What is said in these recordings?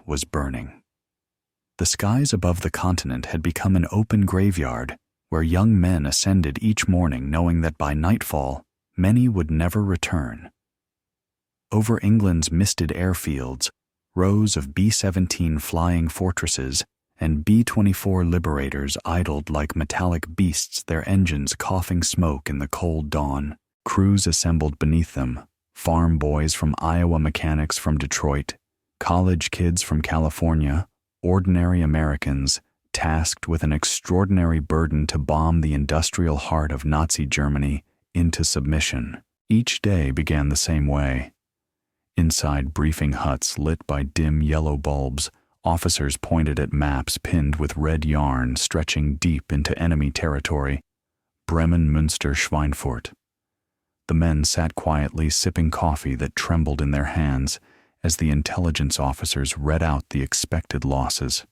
was burning. The skies above the continent had become an open graveyard where young men ascended each morning knowing that by nightfall, many would never return. Over England's misted airfields, rows of B-17 flying fortresses and B-24 Liberators idled like metallic beasts, their engines coughing smoke in the cold dawn. Crews assembled beneath them, farm boys from Iowa, mechanics from Detroit, college kids from California, ordinary Americans tasked with an extraordinary burden to bomb the industrial heart of Nazi Germany into submission. Each day began the same way. Inside briefing huts lit by dim yellow bulbs, officers pointed at maps pinned with red yarn stretching deep into enemy territory. Bremen, Münster, Schweinfurt. The men sat quietly sipping coffee that trembled in their hands as the intelligence officers read out the expected losses.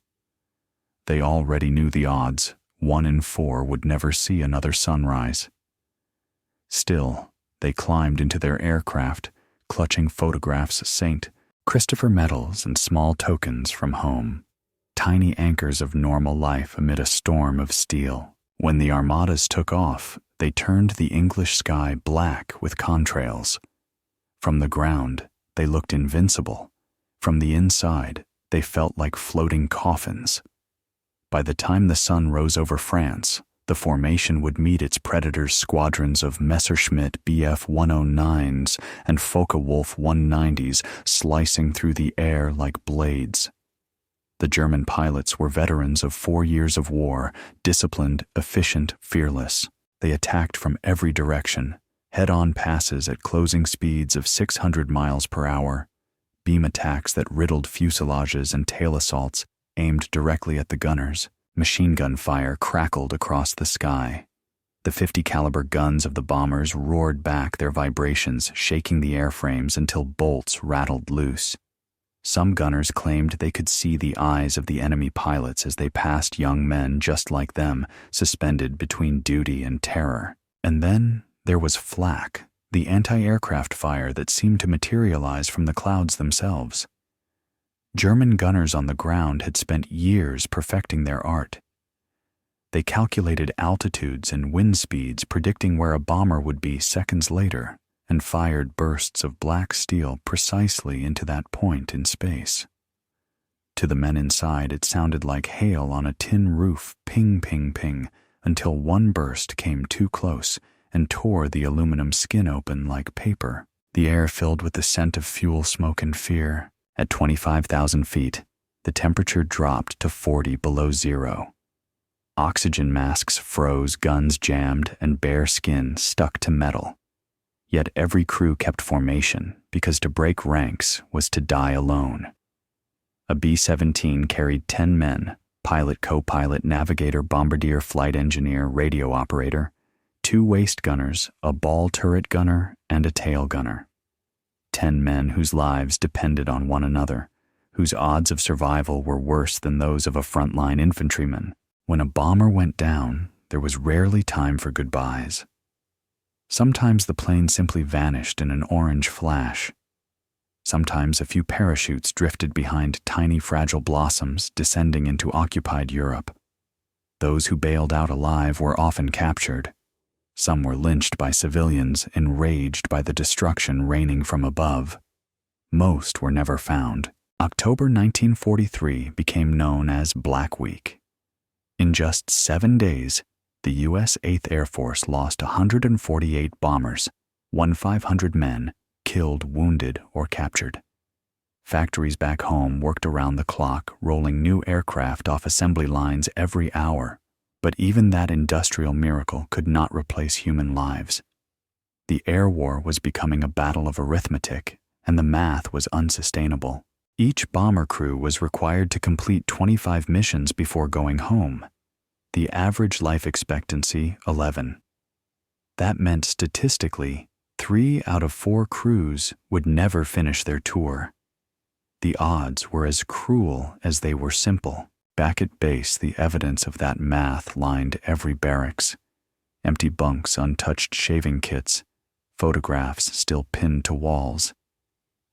They already knew the odds. 1 in 4 would never see another sunrise. Still, they climbed into their aircraft, clutching photographs, St. Christopher medals, and small tokens from home, tiny anchors of normal life amid a storm of steel. When the armadas took off, they turned the English sky black with contrails. From the ground, they looked invincible. From the inside, they felt like floating coffins. By the time the sun rose over France, the formation would meet its predators' squadrons of Messerschmitt Bf 109s and Focke-Wulf 190s slicing through the air like blades. The German pilots were veterans of 4 years of war, disciplined, efficient, fearless. They attacked from every direction, head-on passes at closing speeds of 600 miles per hour, beam attacks that riddled fuselages and tail assaults aimed directly at the gunners. Machine gun fire crackled across the sky. The 50 caliber guns of the bombers roared back their vibrations, shaking the airframes until bolts rattled loose. Some gunners claimed they could see the eyes of the enemy pilots as they passed young men just like them, suspended between duty and terror. And then there was flak, the anti-aircraft fire that seemed to materialize from the clouds themselves. German gunners on the ground had spent years perfecting their art. They calculated altitudes and wind speeds, predicting where a bomber would be seconds later, and fired bursts of black steel precisely into that point in space. To the men inside, it sounded like hail on a tin roof, ping, ping, ping, until one burst came too close and tore the aluminum skin open like paper. The air filled with the scent of fuel smoke and fear. At 25,000 feet, the temperature dropped to 40 below zero. Oxygen masks froze, guns jammed, and bare skin stuck to metal. Yet every crew kept formation, because to break ranks was to die alone. A B-17 carried 10 men, pilot, co-pilot, navigator, bombardier, flight engineer, radio operator, 2 waist gunners, a ball turret gunner, and a tail gunner. 10 men whose lives depended on one another, whose odds of survival were worse than those of a frontline infantryman. When a bomber went down, there was rarely time for goodbyes. Sometimes the plane simply vanished in an orange flash. Sometimes a few parachutes drifted behind tiny fragile blossoms descending into occupied Europe. Those who bailed out alive were often captured. Some were lynched by civilians, enraged by the destruction raining from above. Most were never found. October 1943 became known as Black Week. In just 7 days, the U.S. 8th Air Force lost 148 bombers, 1,500 men, killed, wounded, or captured. Factories back home worked around the clock, rolling new aircraft off assembly lines every hour. But even that industrial miracle could not replace human lives. The air war was becoming a battle of arithmetic, and the math was unsustainable. Each bomber crew was required to complete 25 missions before going home. The average life expectancy, 11. That meant statistically, 3 out of 4 crews would never finish their tour. The odds were as cruel as they were simple. Back at base, the evidence of that math lined every barracks. Empty bunks, untouched shaving kits, photographs still pinned to walls.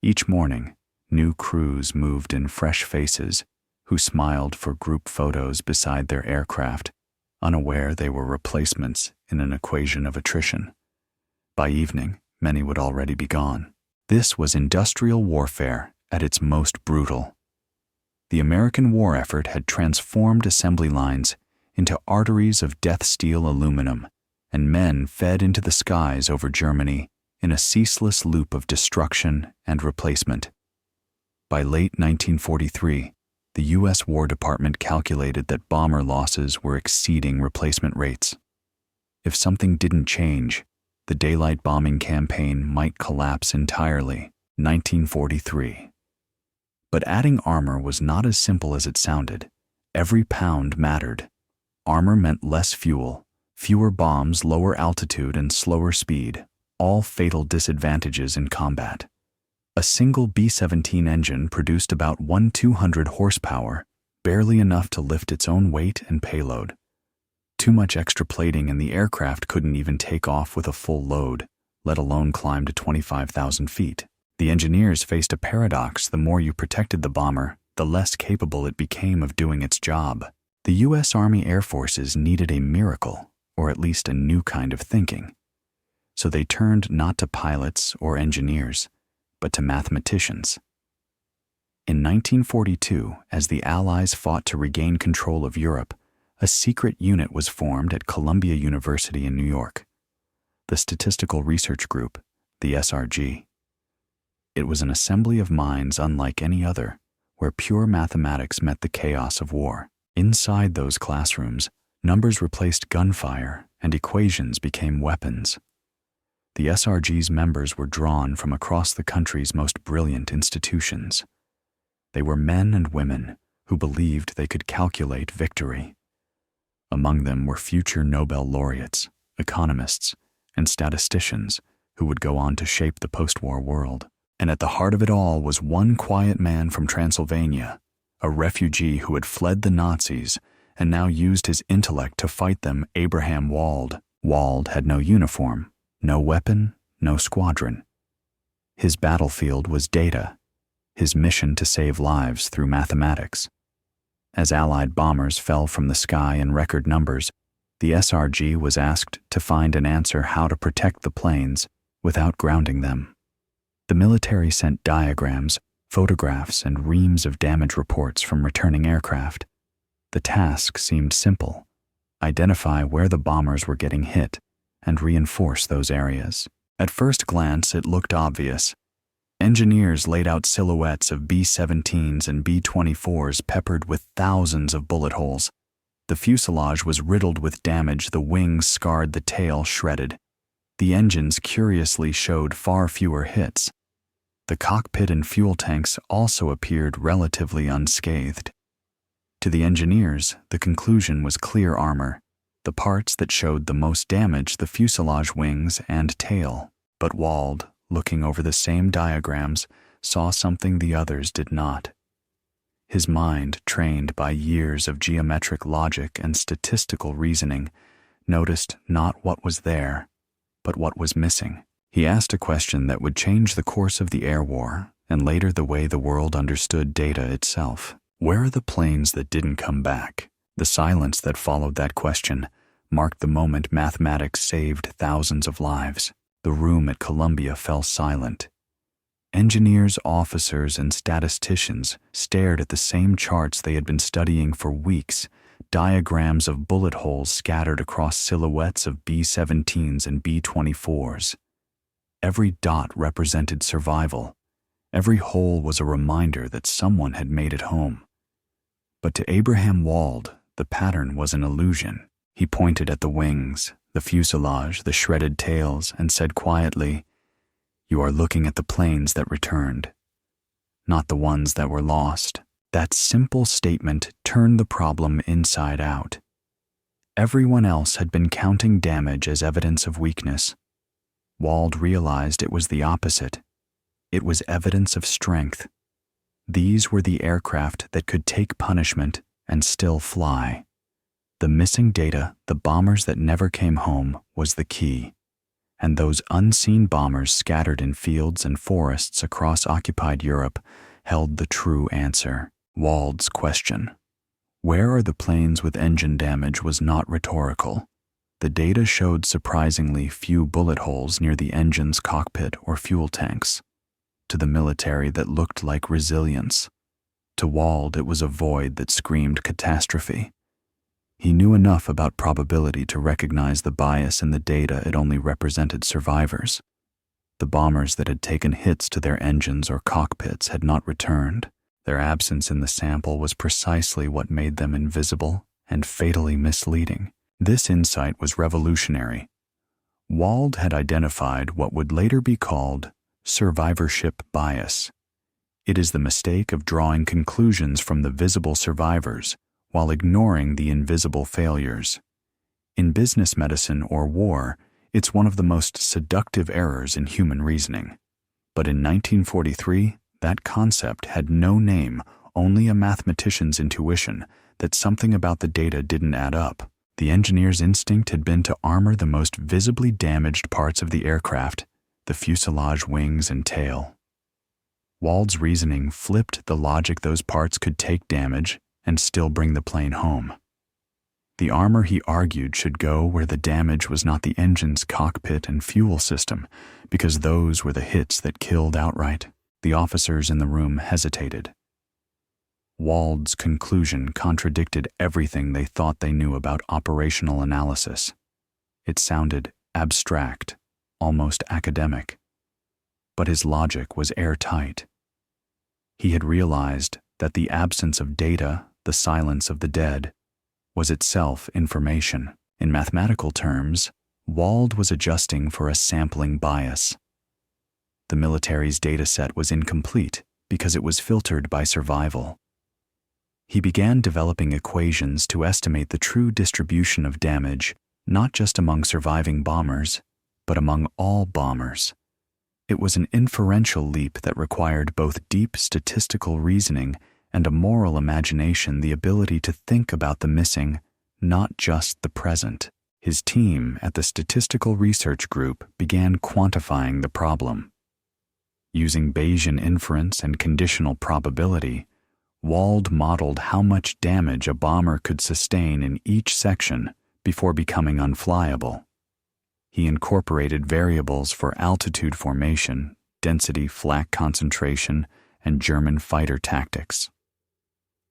Each morning, New crews moved in fresh faces, who smiled for group photos beside their aircraft, unaware they were replacements in an equation of attrition. By evening, many would already be gone. This was industrial warfare at its most brutal. The American war effort had transformed assembly lines into arteries of death steel aluminum, and men fed into the skies over Germany in a ceaseless loop of destruction and replacement. By late 1943, the U.S. War Department calculated that bomber losses were exceeding replacement rates. If something didn't change, the daylight bombing campaign might collapse entirely. 1943. But adding armor was not as simple as it sounded. Every pound mattered. Armor meant less fuel, fewer bombs, lower altitude, and slower speed, all fatal disadvantages in combat. A single B-17 engine produced about 1/200 horsepower, barely enough to lift its own weight and payload. Too much extra plating and the aircraft couldn't even take off with a full load, let alone climb to 25,000 feet. The engineers faced a paradox: the more you protected the bomber, the less capable it became of doing its job. The U.S. Army Air Forces needed a miracle, or at least a new kind of thinking. So they turned not to pilots or engineers, but to mathematicians. In 1942, as the Allies fought to regain control of Europe, a secret unit was formed at Columbia University in New York, the Statistical Research Group, the SRG. It was an assembly of minds unlike any other, where pure mathematics met the chaos of war. Inside those classrooms, numbers replaced gunfire and equations became weapons. The SRG's members were drawn from across the country's most brilliant institutions. They were men and women who believed they could calculate victory. Among them were future Nobel laureates, economists, and statisticians who would go on to shape the post-war world. And at the heart of it all was one quiet man from Transylvania, a refugee who had fled the Nazis and now used his intellect to fight them, Abraham Wald. Wald had no uniform, no weapon, no squadron. His battlefield was data, his mission to save lives through mathematics. As Allied bombers fell from the sky in record numbers, the SRG was asked to find an answer how to protect the planes without grounding them. The military sent diagrams, photographs, and reams of damage reports from returning aircraft. The task seemed simple: identify where the bombers were getting hit and reinforce those areas. At first glance, it looked obvious. Engineers laid out silhouettes of B-17s and B-24s peppered with thousands of bullet holes. The fuselage was riddled with damage, the wings scarred, the tail shredded. The engines curiously showed far fewer hits. The cockpit and fuel tanks also appeared relatively unscathed. To the engineers, the conclusion was clear: armor. The parts that showed the most damage, the fuselage, wings, and tail. But Wald, looking over the same diagrams, saw something the others did not. His mind, trained by years of geometric logic and statistical reasoning, noticed not what was there, but what was missing. He asked a question that would change the course of the air war, and later the way the world understood data itself. Where are the planes that didn't come back? The silence that followed that question marked the moment mathematics saved thousands of lives. The room at Columbia fell silent. Engineers, officers, and statisticians stared at the same charts they had been studying for weeks, diagrams of bullet holes scattered across silhouettes of B-17s and B-24s. Every dot represented survival. Every hole was a reminder that someone had made it home. But to Abraham Wald, the pattern was an illusion. He pointed at the wings, the fuselage, the shredded tails, and said quietly, "You are looking at the planes that returned, not the ones that were lost." That simple statement turned the problem inside out. Everyone else had been counting damage as evidence of weakness. Wald realized it was the opposite. It was evidence of strength. These were the aircraft that could take punishment and still fly. The missing data, the bombers that never came home, was the key. And those unseen bombers scattered in fields and forests across occupied Europe held the true answer. Wald's question, "Where are the planes with engine damage?" was not rhetorical. The data showed surprisingly few bullet holes near the engine's cockpit or fuel tanks. To the military, that looked like resilience. To Wald, it was a void that screamed catastrophe. He knew enough about probability to recognize the bias in the data. It only represented survivors. The bombers that had taken hits to their engines or cockpits had not returned. Their absence in the sample was precisely what made them invisible and fatally misleading. This insight was revolutionary. Wald had identified what would later be called survivorship bias. It is the mistake of drawing conclusions from the visible survivors while ignoring the invisible failures. In business medicine or war, it's one of the most seductive errors in human reasoning. But in 1943, that concept had no name, only a mathematician's intuition that something about the data didn't add up. The engineer's instinct had been to armor the most visibly damaged parts of the aircraft, the fuselage, wings, and tail. Wald's reasoning flipped the logic. Those parts could take damage and still bring the plane home. The armor, he argued, should go where the damage was not the engine's cockpit and fuel system, because those were the hits that killed outright. The officers in the room hesitated. Wald's conclusion contradicted everything they thought they knew about operational analysis. It sounded abstract, almost academic. But his logic was airtight. He had realized that the absence of data, the silence of the dead, was itself information. In mathematical terms, Wald was adjusting for a sampling bias. The military's data set was incomplete because it was filtered by survival. He began developing equations to estimate the true distribution of damage, not just among surviving bombers, but among all bombers. It was an inferential leap that required both deep statistical reasoning and a moral imagination, the ability to think about the missing, not just the present. His team at the Statistical Research Group began quantifying the problem. Using Bayesian inference and conditional probability, Wald modeled how much damage a bomber could sustain in each section before becoming unflyable. He incorporated variables for altitude formation, density, flak concentration, and German fighter tactics.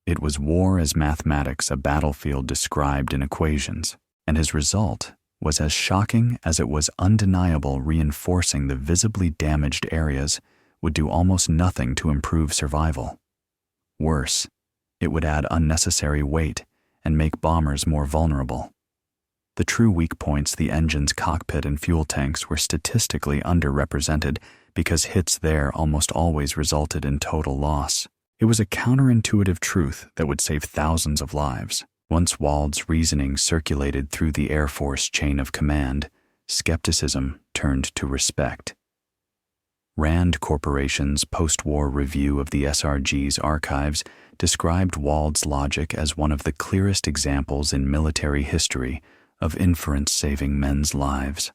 It was war as mathematics, a battlefield described in equations, and his result was as shocking as it was undeniable. Reinforcing the visibly damaged areas would do almost nothing to improve survival. Worse, it would add unnecessary weight and make bombers more vulnerable. The true weak points, the engine's cockpit and fuel tanks, were statistically underrepresented because hits there almost always resulted in total loss. It was a counterintuitive truth that would save thousands of lives. Once Wald's reasoning circulated through the Air Force chain of command, skepticism turned to respect. Rand Corporation's post-war review of the SRG's archives described Wald's logic as one of the clearest examples in military history of inference saving men's lives.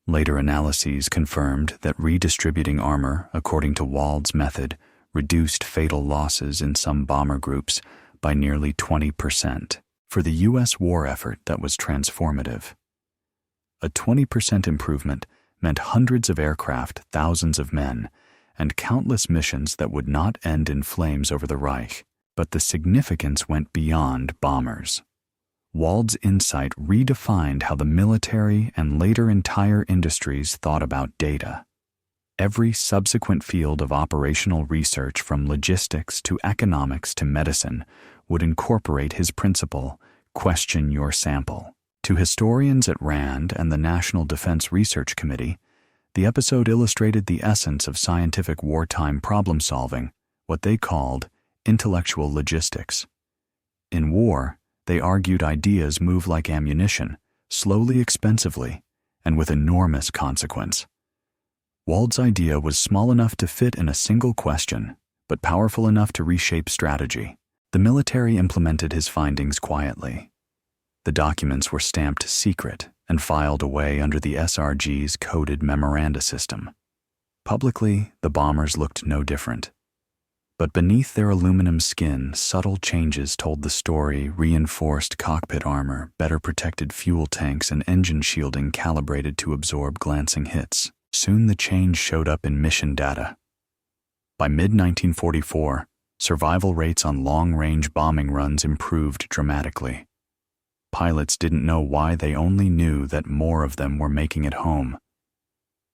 Later analyses confirmed that redistributing armor according to Wald's method reduced fatal losses in some bomber groups by nearly 20%. For the U.S. war effort, that was transformative. A 20% improvement meant hundreds of aircraft, thousands of men, and countless missions that would not end in flames over the Reich. But the significance went beyond bombers. Wald's insight redefined how the military and later entire industries thought about data. Every subsequent field of operational research, from logistics to economics to medicine, would incorporate his principle, question your sample. To historians at RAND and the National Defense Research Committee, the episode illustrated the essence of scientific wartime problem-solving, what they called intellectual logistics. In war, they argued ideas move like ammunition, slowly, expensively, and with enormous consequence. Wald's idea was small enough to fit in a single question, but powerful enough to reshape strategy. The military implemented his findings quietly. The documents were stamped secret and filed away under the SRG's coded memoranda system. Publicly, the bombers looked no different. But beneath their aluminum skin, subtle changes told the story: reinforced cockpit armor, better protected fuel tanks, and engine shielding calibrated to absorb glancing hits. Soon the change showed up in mission data. By mid-1944, survival rates on long-range bombing runs improved dramatically. Pilots didn't know why, they only knew that more of them were making it home.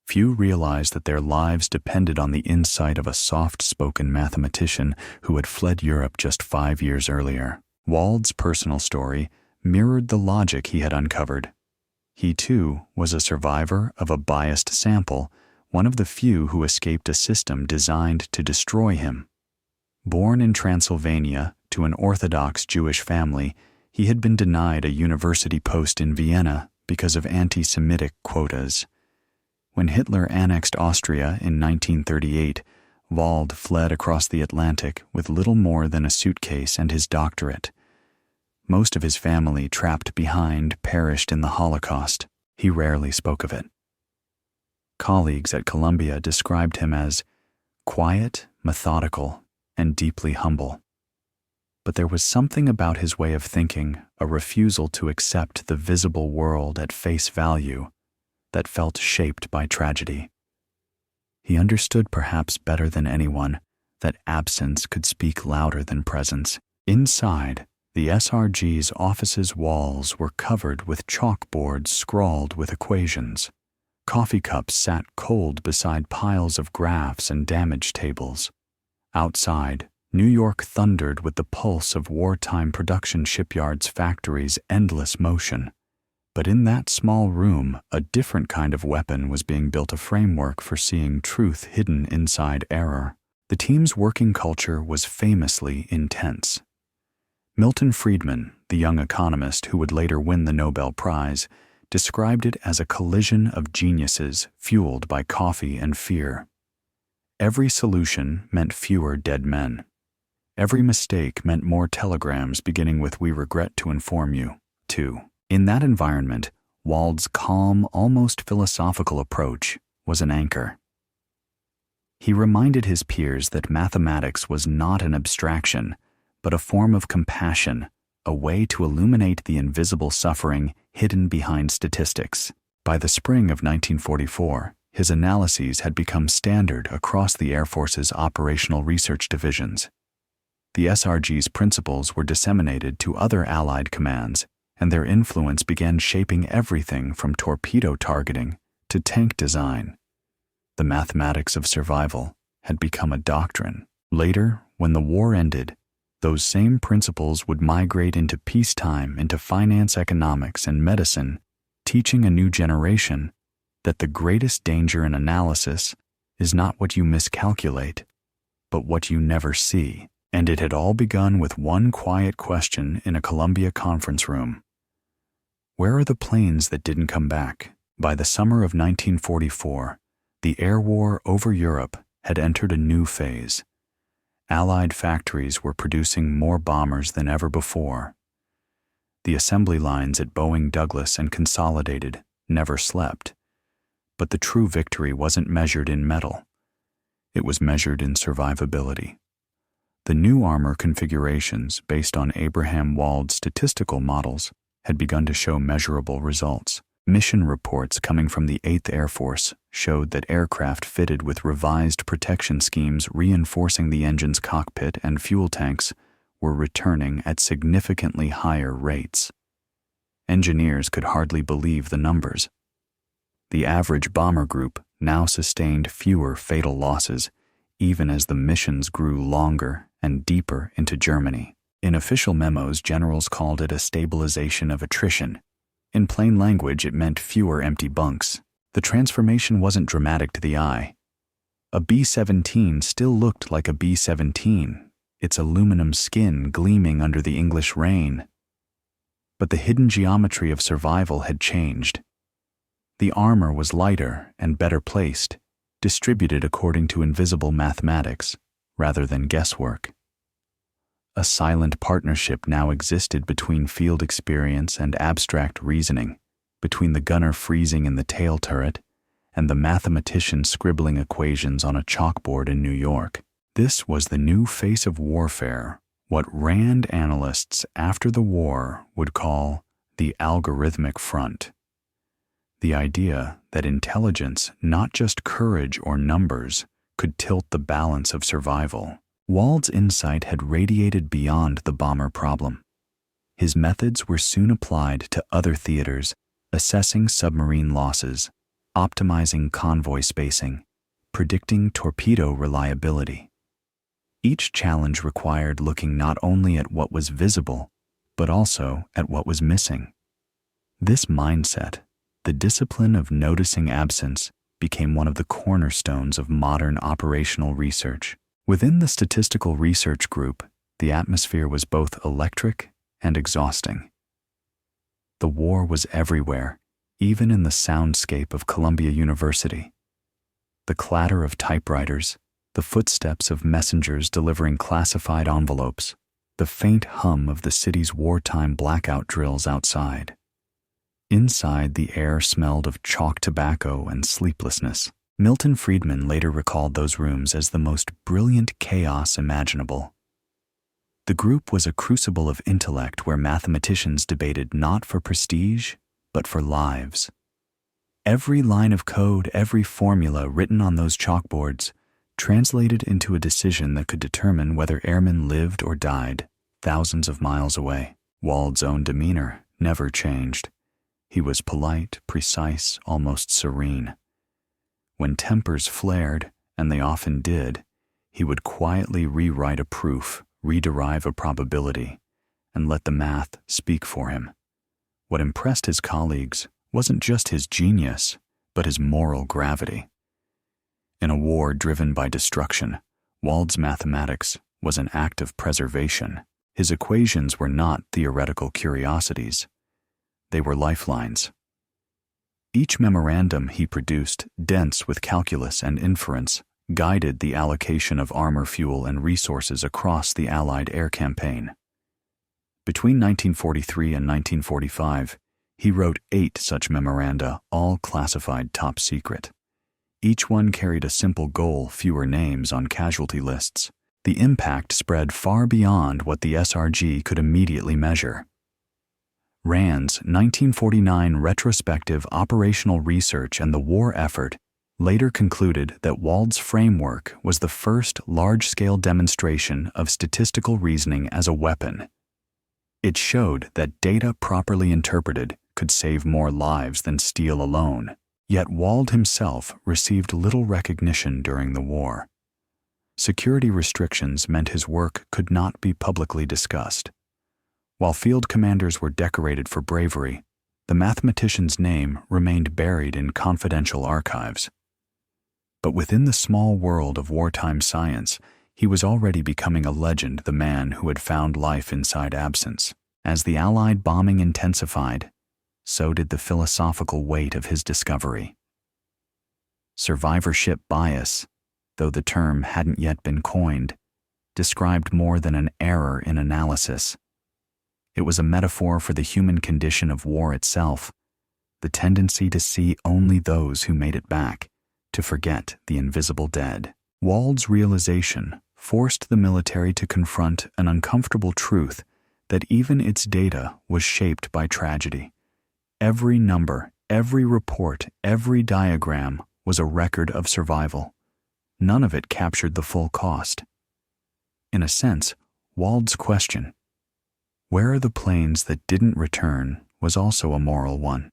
Few realized that their lives depended on the insight of a soft-spoken mathematician who had fled Europe just 5 years earlier. Wald's personal story mirrored the logic he had uncovered. He, too, was a survivor of a biased sample, one of the few who escaped a system designed to destroy him. Born in Transylvania to an Orthodox Jewish family, he had been denied a university post in Vienna because of anti-Semitic quotas. When Hitler annexed Austria in 1938, Wald fled across the Atlantic with little more than a suitcase and his doctorate. Most of his family, trapped behind, perished in the Holocaust. He rarely spoke of it. Colleagues at Columbia described him as quiet, methodical, and deeply humble. But there was something about his way of thinking, a refusal to accept the visible world at face value, that felt shaped by tragedy. He understood, perhaps better than anyone, that absence could speak louder than presence. Inside, the SRG's office's walls were covered with chalkboards scrawled with equations. Coffee cups sat cold beside piles of graphs and damage tables. Outside, New York thundered with the pulse of wartime production shipyards' factories' endless motion. But in that small room, a different kind of weapon was being built, a framework for seeing truth hidden inside error. The team's working culture was famously intense. Milton Friedman, the young economist who would later win the Nobel Prize, described it as a collision of geniuses fueled by coffee and fear. Every solution meant fewer dead men. Every mistake meant more telegrams beginning with "We regret to inform you," too. In that environment, Wald's calm, almost philosophical approach was an anchor. He reminded his peers that mathematics was not an abstraction, but a form of compassion, a way to illuminate the invisible suffering hidden behind statistics. By the spring of 1944, his analyses had become standard across the Air Force's operational research divisions. The SRG's principles were disseminated to other Allied commands, and their influence began shaping everything from torpedo targeting to tank design. The mathematics of survival had become a doctrine. Later, when the war ended, those same principles would migrate into peacetime, into finance, economics, and medicine, teaching a new generation that the greatest danger in analysis is not what you miscalculate, but what you never see. And it had all begun with one quiet question in a Columbia conference room. Where are the planes that didn't come back? By the summer of 1944, the air war over Europe had entered a new phase. Allied factories were producing more bombers than ever before. The assembly lines at Boeing, Douglas, and Consolidated never slept. But the true victory wasn't measured in metal. It was measured in survivability. The new armor configurations, based on Abraham Wald statistical models, had begun to show measurable results. Mission reports coming from the 8th Air Force showed that aircraft fitted with revised protection schemes reinforcing the engine's cockpit and fuel tanks were returning at significantly higher rates. Engineers could hardly believe the numbers. The average bomber group now sustained fewer fatal losses, even as the missions grew longer and deeper into Germany. In official memos, generals called it a stabilization of attrition. In plain language, it meant fewer empty bunks. The transformation wasn't dramatic to the eye. A B-17 still looked like a B-17, its aluminum skin gleaming under the English rain. But the hidden geometry of survival had changed. The armor was lighter and better placed, distributed according to invisible mathematics rather than guesswork. A silent partnership now existed between field experience and abstract reasoning, between the gunner freezing in the tail turret and the mathematician scribbling equations on a chalkboard in New York. This was the new face of warfare, what RAND analysts after the war would call the algorithmic front. The idea that intelligence, not just courage or numbers, could tilt the balance of survival. Wald's insight had radiated beyond the bomber problem. His methods were soon applied to other theaters, assessing submarine losses, optimizing convoy spacing, predicting torpedo reliability. Each challenge required looking not only at what was visible, but also at what was missing. This mindset, the discipline of noticing absence, became one of the cornerstones of modern operational research. Within the statistical research group, the atmosphere was both electric and exhausting. The war was everywhere, even in the soundscape of Columbia University. The clatter of typewriters, the footsteps of messengers delivering classified envelopes, the faint hum of the city's wartime blackout drills outside. Inside, the air smelled of chalk tobacco and sleeplessness. Milton Friedman later recalled those rooms as the most brilliant chaos imaginable. The group was a crucible of intellect where mathematicians debated not for prestige, but for lives. Every line of code, every formula written on those chalkboards translated into a decision that could determine whether airmen lived or died thousands of miles away. Wald's own demeanor never changed. He was polite, precise, almost serene. When tempers flared, and they often did, he would quietly rewrite a proof, rederive a probability, and let the math speak for him. What impressed his colleagues wasn't just his genius, but his moral gravity. In a war driven by destruction, Wald's mathematics was an act of preservation. His equations were not theoretical curiosities. They were lifelines. Each memorandum he produced, dense with calculus and inference, guided the allocation of armor fuel and resources across the Allied air campaign. Between 1943 and 1945, he wrote 8 such memoranda, all classified top secret. Each one carried a simple goal: fewer names on casualty lists. The impact spread far beyond what the SRG could immediately measure. RAND's 1949 retrospective operational research and the war effort later concluded that Wald's framework was the first large-scale demonstration of statistical reasoning as a weapon. It showed that data properly interpreted could save more lives than steel alone. Yet Wald himself received little recognition during the war. Security restrictions meant his work could not be publicly discussed. While field commanders were decorated for bravery, the mathematician's name remained buried in confidential archives. But within the small world of wartime science, he was already becoming a legend, the man who had found life inside absence. As the Allied bombing intensified, so did the philosophical weight of his discovery. Survivorship bias, though the term hadn't yet been coined, described more than an error in analysis. It was a metaphor for the human condition of war itself, the tendency to see only those who made it back, to forget the invisible dead. Wald's realization forced the military to confront an uncomfortable truth that even its data was shaped by tragedy. Every number, every report, every diagram was a record of survival. None of it captured the full cost. In a sense, Wald's question, "Where are the planes that didn't return?" was also a moral one.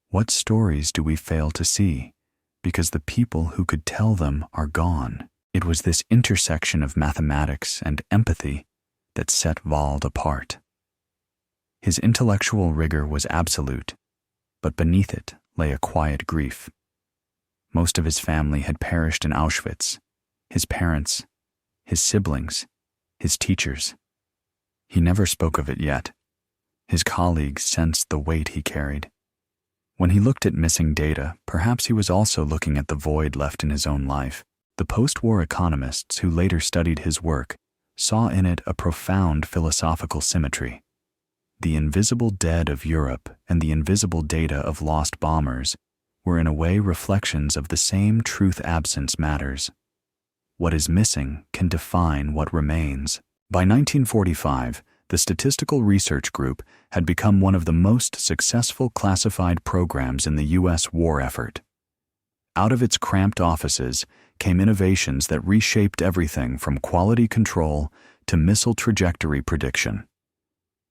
What stories do we fail to see because the people who could tell them are gone? It was this intersection of mathematics and empathy that set Wald apart. His intellectual rigor was absolute, but beneath it lay a quiet grief. Most of his family had perished in Auschwitz, his parents, his siblings, his teachers. He never spoke of it yet. His colleagues sensed the weight he carried. When he looked at missing data, perhaps he was also looking at the void left in his own life. The post-war economists who later studied his work saw in it a profound philosophical symmetry. The invisible dead of Europe and the invisible data of lost bombers were in a way reflections of the same truth: absence matters. What is missing can define what remains. By 1945, the Statistical Research Group had become one of the most successful classified programs in the U.S. war effort. Out of its cramped offices came innovations that reshaped everything from quality control to missile trajectory prediction.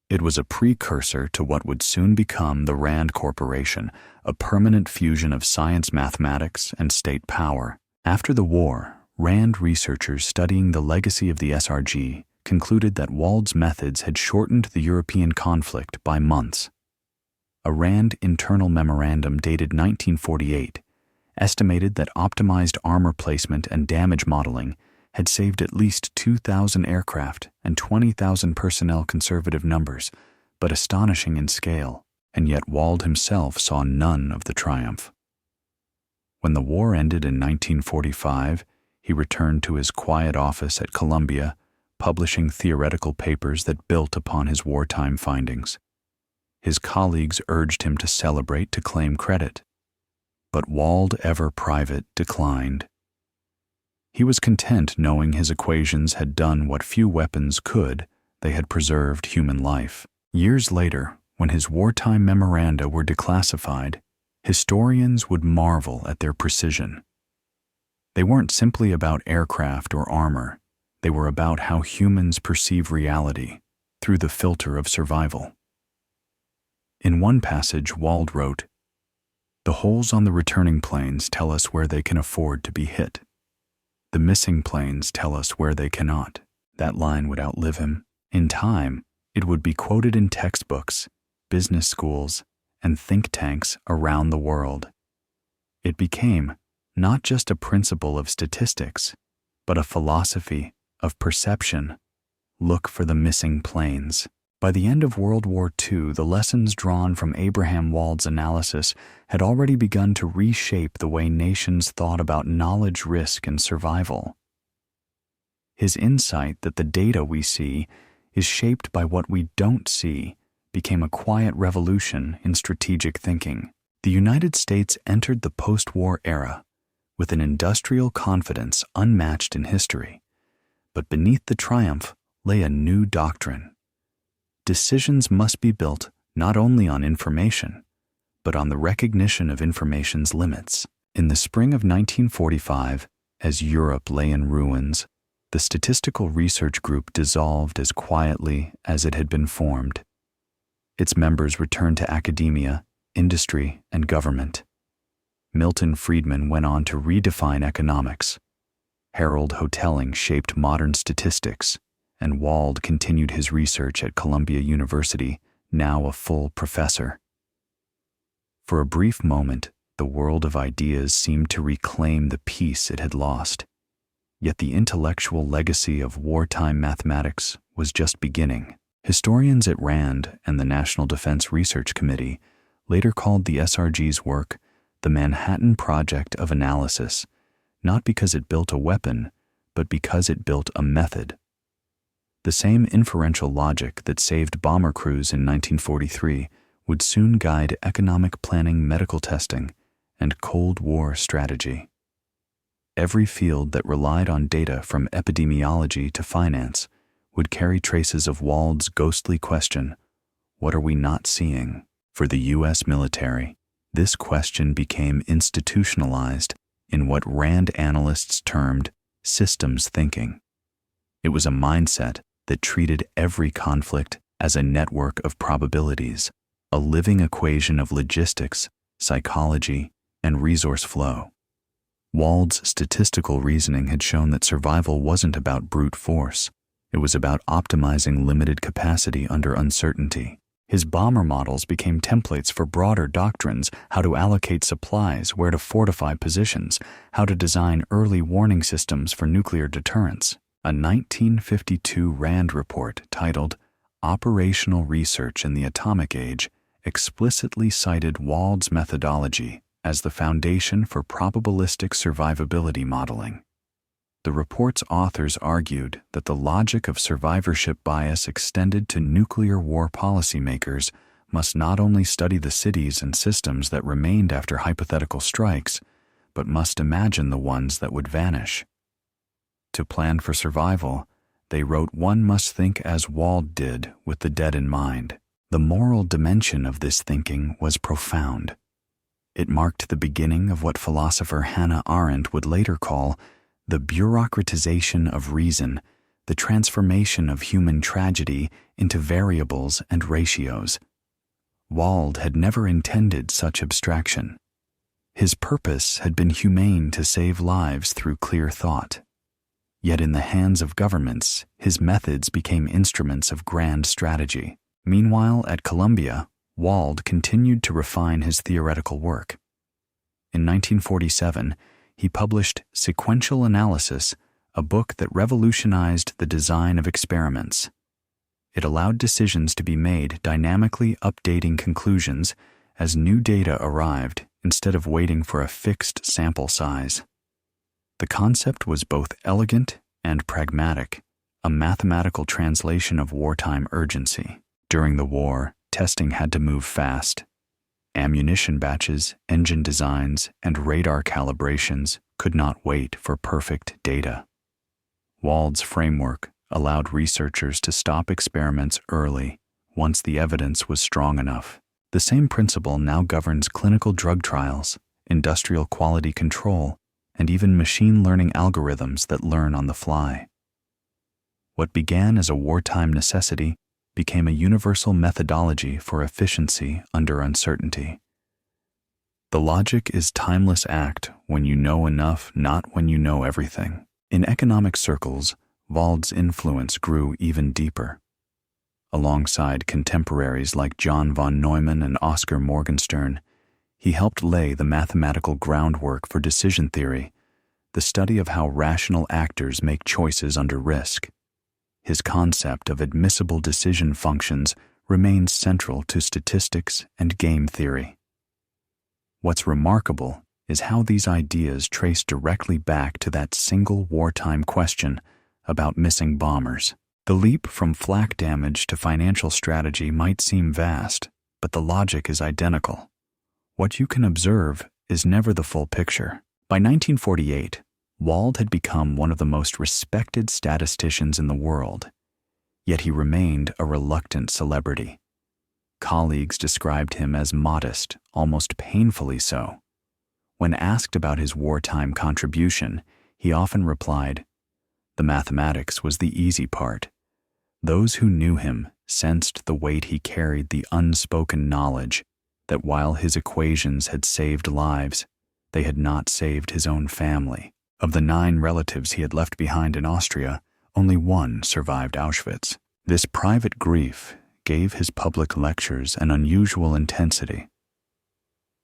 It was a precursor to what would soon become the RAND Corporation, a permanent fusion of science, mathematics, and state power. After the war, RAND researchers studying the legacy of the SRG concluded that Wald's methods had shortened the European conflict by months. A RAND internal memorandum dated 1948 estimated that optimized armor placement and damage modeling had saved at least 2,000 aircraft and 20,000 personnel, conservative numbers, but astonishing in scale, and yet Wald himself saw none of the triumph. When the war ended in 1945, he returned to his quiet office at Columbia, publishing theoretical papers that built upon his wartime findings. His colleagues urged him to celebrate, to claim credit. But Wald, ever private, declined. He was content knowing his equations had done what few weapons could. They had preserved human life. Years later, when his wartime memoranda were declassified, historians would marvel at their precision. They weren't simply about aircraft or armor. They were about how humans perceive reality through the filter of survival. In one passage, Wald wrote, "The holes on the returning planes tell us where they can afford to be hit. The missing planes tell us where they cannot." That line would outlive him. In time, it would be quoted in textbooks, business schools, and think tanks around the world. It became not just a principle of statistics, but a philosophy of perception. Look for the missing planes. By the end of World War II, the lessons drawn from Abraham Wald's analysis had already begun to reshape the way nations thought about knowledge, risk, and survival. His insight that the data we see is shaped by what we don't see became a quiet revolution in strategic thinking. The United States entered the post-war era with an industrial confidence unmatched in history, but beneath the triumph lay a new doctrine. Decisions must be built not only on information, but on the recognition of information's limits. In the spring of 1945, as Europe lay in ruins, the Statistical Research Group dissolved as quietly as it had been formed. Its members returned to academia, industry, and government. Milton Friedman went on to redefine economics. Harold Hotelling shaped modern statistics, and Wald continued his research at Columbia University, now a full professor. For a brief moment, the world of ideas seemed to reclaim the peace it had lost. Yet the intellectual legacy of wartime mathematics was just beginning. Historians at RAND and the National Defense Research Committee later called the SRG's work the Manhattan Project of Analysis, not because it built a weapon, but because it built a method. The same inferential logic that saved bomber crews in 1943 would soon guide economic planning, medical testing, and Cold War strategy. Every field that relied on data from epidemiology to finance would carry traces of Wald's ghostly question, "What are we not seeing?" For the U.S. military, this question became institutionalized in what RAND analysts termed systems thinking. It was a mindset that treated every conflict as a network of probabilities, a living equation of logistics, psychology, and resource flow. Wald's statistical reasoning had shown that survival wasn't about brute force. It was about optimizing limited capacity under uncertainty. His bomber models became templates for broader doctrines: how to allocate supplies, where to fortify positions, how to design early warning systems for nuclear deterrence. A 1952 RAND report titled Operational Research in the Atomic Age explicitly cited Wald's methodology as the foundation for probabilistic survivability modeling. The report's authors argued that the logic of survivorship bias extended to nuclear war policymakers must not only study the cities and systems that remained after hypothetical strikes, but must imagine the ones that would vanish. To plan for survival, they wrote, "One must think as Wald did, with the dead in mind." The moral dimension of this thinking was profound. It marked the beginning of what philosopher Hannah Arendt would later call the bureaucratization of reason, the transformation of human tragedy into variables and ratios. Wald had never intended such abstraction. His purpose had been humane, to save lives through clear thought. Yet in the hands of governments, his methods became instruments of grand strategy. Meanwhile, at Columbia, Wald continued to refine his theoretical work. In 1947, he published Sequential Analysis, a book that revolutionized the design of experiments. It allowed decisions to be made, dynamically updating conclusions as new data arrived instead of waiting for a fixed sample size. The concept was both elegant and pragmatic, a mathematical translation of wartime urgency. During the war, testing had to move fast. Ammunition batches, engine designs, and radar calibrations could not wait for perfect data. Wald's framework allowed researchers to stop experiments early once the evidence was strong enough. The same principle now governs clinical drug trials, industrial quality control, and even machine learning algorithms that learn on the fly. What began as a wartime necessity became a universal methodology for efficiency under uncertainty. The logic is timeless act when you know enough, not when you know everything. In economic circles, Wald's influence grew even deeper. Alongside contemporaries like John von Neumann and Oscar Morgenstern, he helped lay the mathematical groundwork for decision theory, the study of how rational actors make choices under risk. His concept of admissible decision functions remains central to statistics and game theory. What's remarkable is how these ideas trace directly back to that single wartime question about missing bombers. The leap from flak damage to financial strategy might seem vast, but the logic is identical. What you can observe is never the full picture. By 1948, Wald had become one of the most respected statisticians in the world, yet he remained a reluctant celebrity. Colleagues described him as modest, almost painfully so. When asked about his wartime contribution, he often replied, "The mathematics was the easy part." Those who knew him sensed the weight he carried, the unspoken knowledge that while his equations had saved lives, they had not saved his own family. Of the 9 relatives he had left behind in Austria, only one survived Auschwitz. This private grief gave his public lectures an unusual intensity.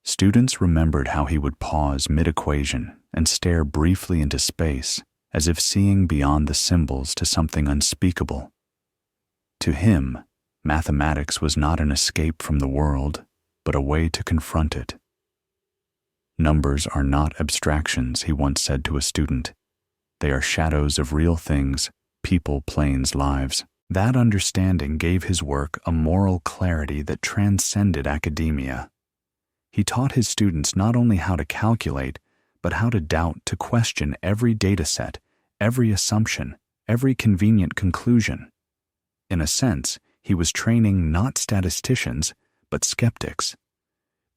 Students remembered how he would pause mid-equation and stare briefly into space, as if seeing beyond the symbols to something unspeakable. To him, mathematics was not an escape from the world, but a way to confront it. "Numbers are not abstractions," he once said to a student. "They are shadows of real things, people, planes, lives." That understanding gave his work a moral clarity that transcended academia. He taught his students not only how to calculate, but how to doubt, to question every data set, every assumption, every convenient conclusion. In a sense, he was training not statisticians, but skeptics,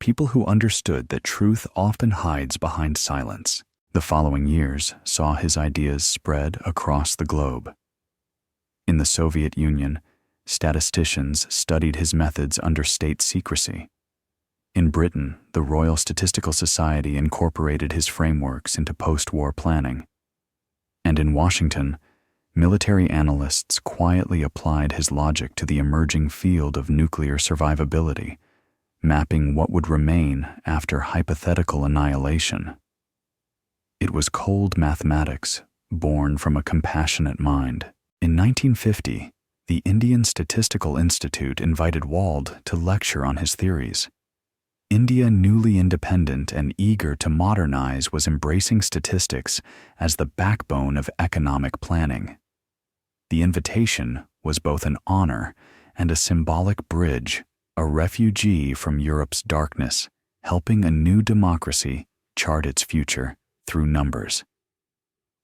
people who understood that truth often hides behind silence. The following years saw his ideas spread across the globe. In the Soviet Union, statisticians studied his methods under state secrecy. In Britain, the Royal Statistical Society incorporated his frameworks into post-war planning. And in Washington, military analysts quietly applied his logic to the emerging field of nuclear survivability, mapping what would remain after hypothetical annihilation. It was cold mathematics, born from a compassionate mind. In 1950, the Indian Statistical Institute invited Wald to lecture on his theories. India, newly independent and eager to modernize, was embracing statistics as the backbone of economic planning. The invitation was both an honor and a symbolic bridge, a refugee from Europe's darkness, helping a new democracy chart its future through numbers.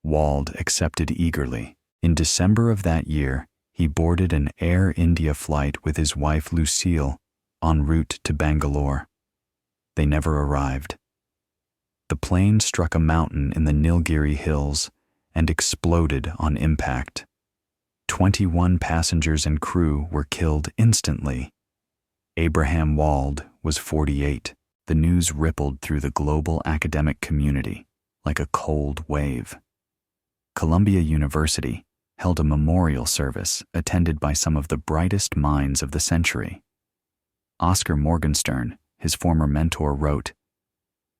Wald accepted eagerly. In December of that year, he boarded an Air India flight with his wife Lucille en route to Bangalore. They never arrived. The plane struck a mountain in the Nilgiri Hills and exploded on impact. 21 passengers and crew were killed instantly. Abraham Wald was 48. The news rippled through the global academic community like a cold wave. Columbia University held a memorial service attended by some of the brightest minds of the century. Oscar Morgenstern, his former mentor, wrote,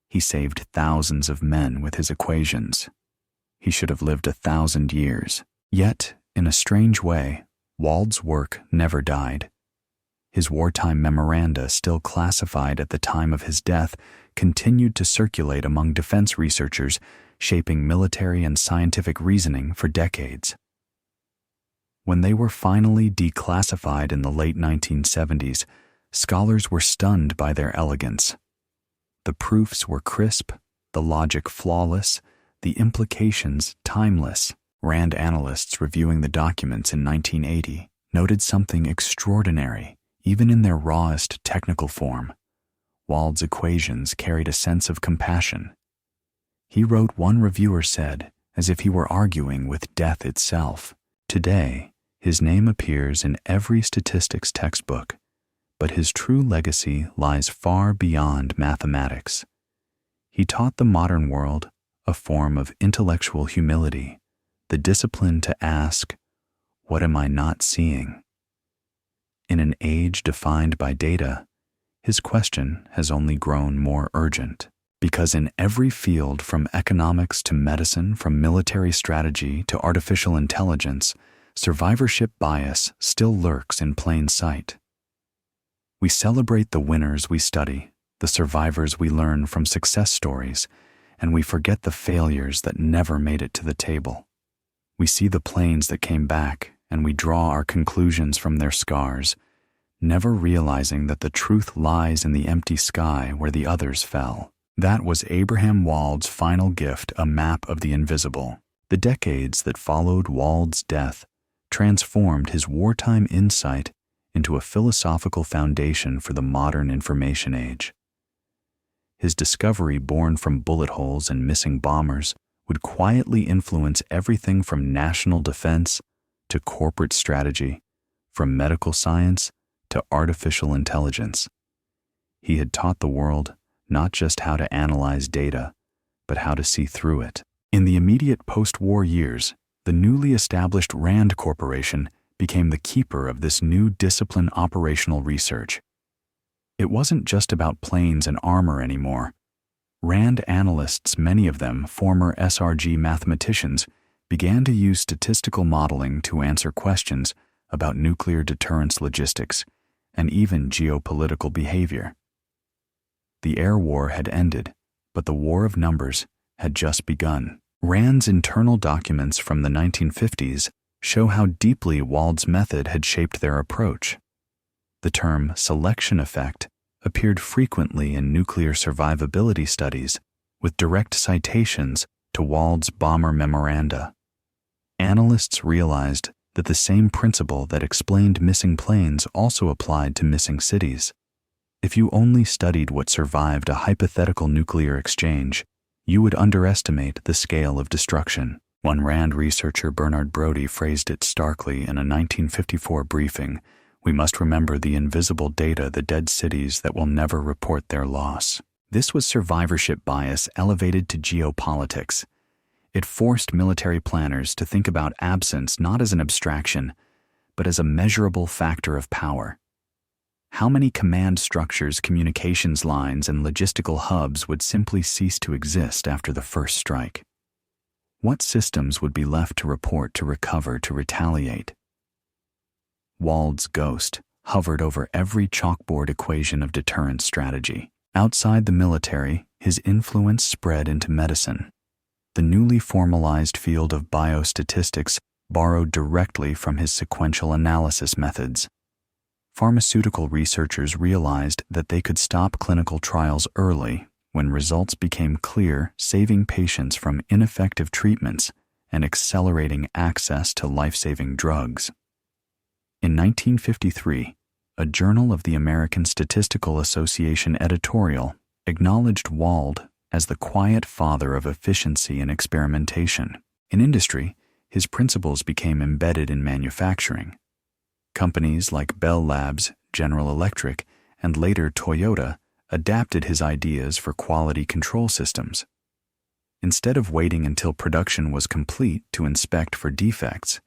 "He saved thousands of men with his equations. He should have lived 1,000 years." Yet, in a strange way, Wald's work never died. His wartime memoranda, still classified at the time of his death, continued to circulate among defense researchers, shaping military and scientific reasoning for decades. When they were finally declassified in the late 1970s, scholars were stunned by their elegance. The proofs were crisp, the logic flawless, the implications timeless. Rand analysts reviewing the documents in 1980 noted something extraordinary, even in their rawest technical form. Wald's equations carried a sense of compassion. He wrote, one reviewer said, as if he were arguing with death itself. Today, his name appears in every statistics textbook, but his true legacy lies far beyond mathematics. He taught the modern world a form of intellectual humility, the discipline to ask, "What am I not seeing?" In an age defined by data, his question has only grown more urgent, because in every field from economics to medicine, from military strategy to artificial intelligence, survivorship bias still lurks in plain sight. We celebrate the winners we study, the survivors we learn from success stories, and we forget the failures that never made it to the table. We see the planes that came back, and we draw our conclusions from their scars, never realizing that the truth lies in the empty sky where the others fell. That was Abraham Wald's final gift, a map of the invisible. The decades that followed Wald's death transformed his wartime insight into a philosophical foundation for the modern information age. His discovery, born from bullet holes and missing bombers, would quietly influence everything from national defense to corporate strategy, from medical science to artificial intelligence. He had taught the world not just how to analyze data, but how to see through it. In the immediate post-war years, the newly established Rand Corporation became the keeper of this new discipline, operational research. It wasn't just about planes and armor anymore. Rand analysts, many of them former SRG mathematicians, began to use statistical modeling to answer questions about nuclear deterrence logistics and even geopolitical behavior. The air war had ended, but the war of numbers had just begun. Rand's internal documents from the 1950s show how deeply Wald's method had shaped their approach. The term selection effect appeared frequently in nuclear survivability studies, with direct citations to Wald's bomber memoranda. Analysts realized that the same principle that explained missing planes also applied to missing cities. If you only studied what survived a hypothetical nuclear exchange, you would underestimate the scale of destruction. One Rand researcher, Bernard Brodie, phrased it starkly in a 1954 briefing: "We must remember the invisible data, the dead cities that will never report their loss." This was survivorship bias elevated to geopolitics. It forced military planners to think about absence not as an abstraction, but as a measurable factor of power. How many command structures, communications lines, and logistical hubs would simply cease to exist after the first strike? What systems would be left to report, to recover, to retaliate? Wald's ghost hovered over every chalkboard equation of deterrence strategy. Outside the military, his influence spread into medicine. The newly formalized field of biostatistics borrowed directly from his sequential analysis methods. Pharmaceutical researchers realized that they could stop clinical trials early when results became clear, saving patients from ineffective treatments and accelerating access to life-saving drugs. In 1953, a Journal of the American Statistical Association editorial acknowledged Wald as the quiet father of efficiency and experimentation. In industry, his principles became embedded in manufacturing. Companies like Bell Labs, General Electric, and later Toyota adapted his ideas for quality control systems. Instead of waiting until production was complete to inspect for defects,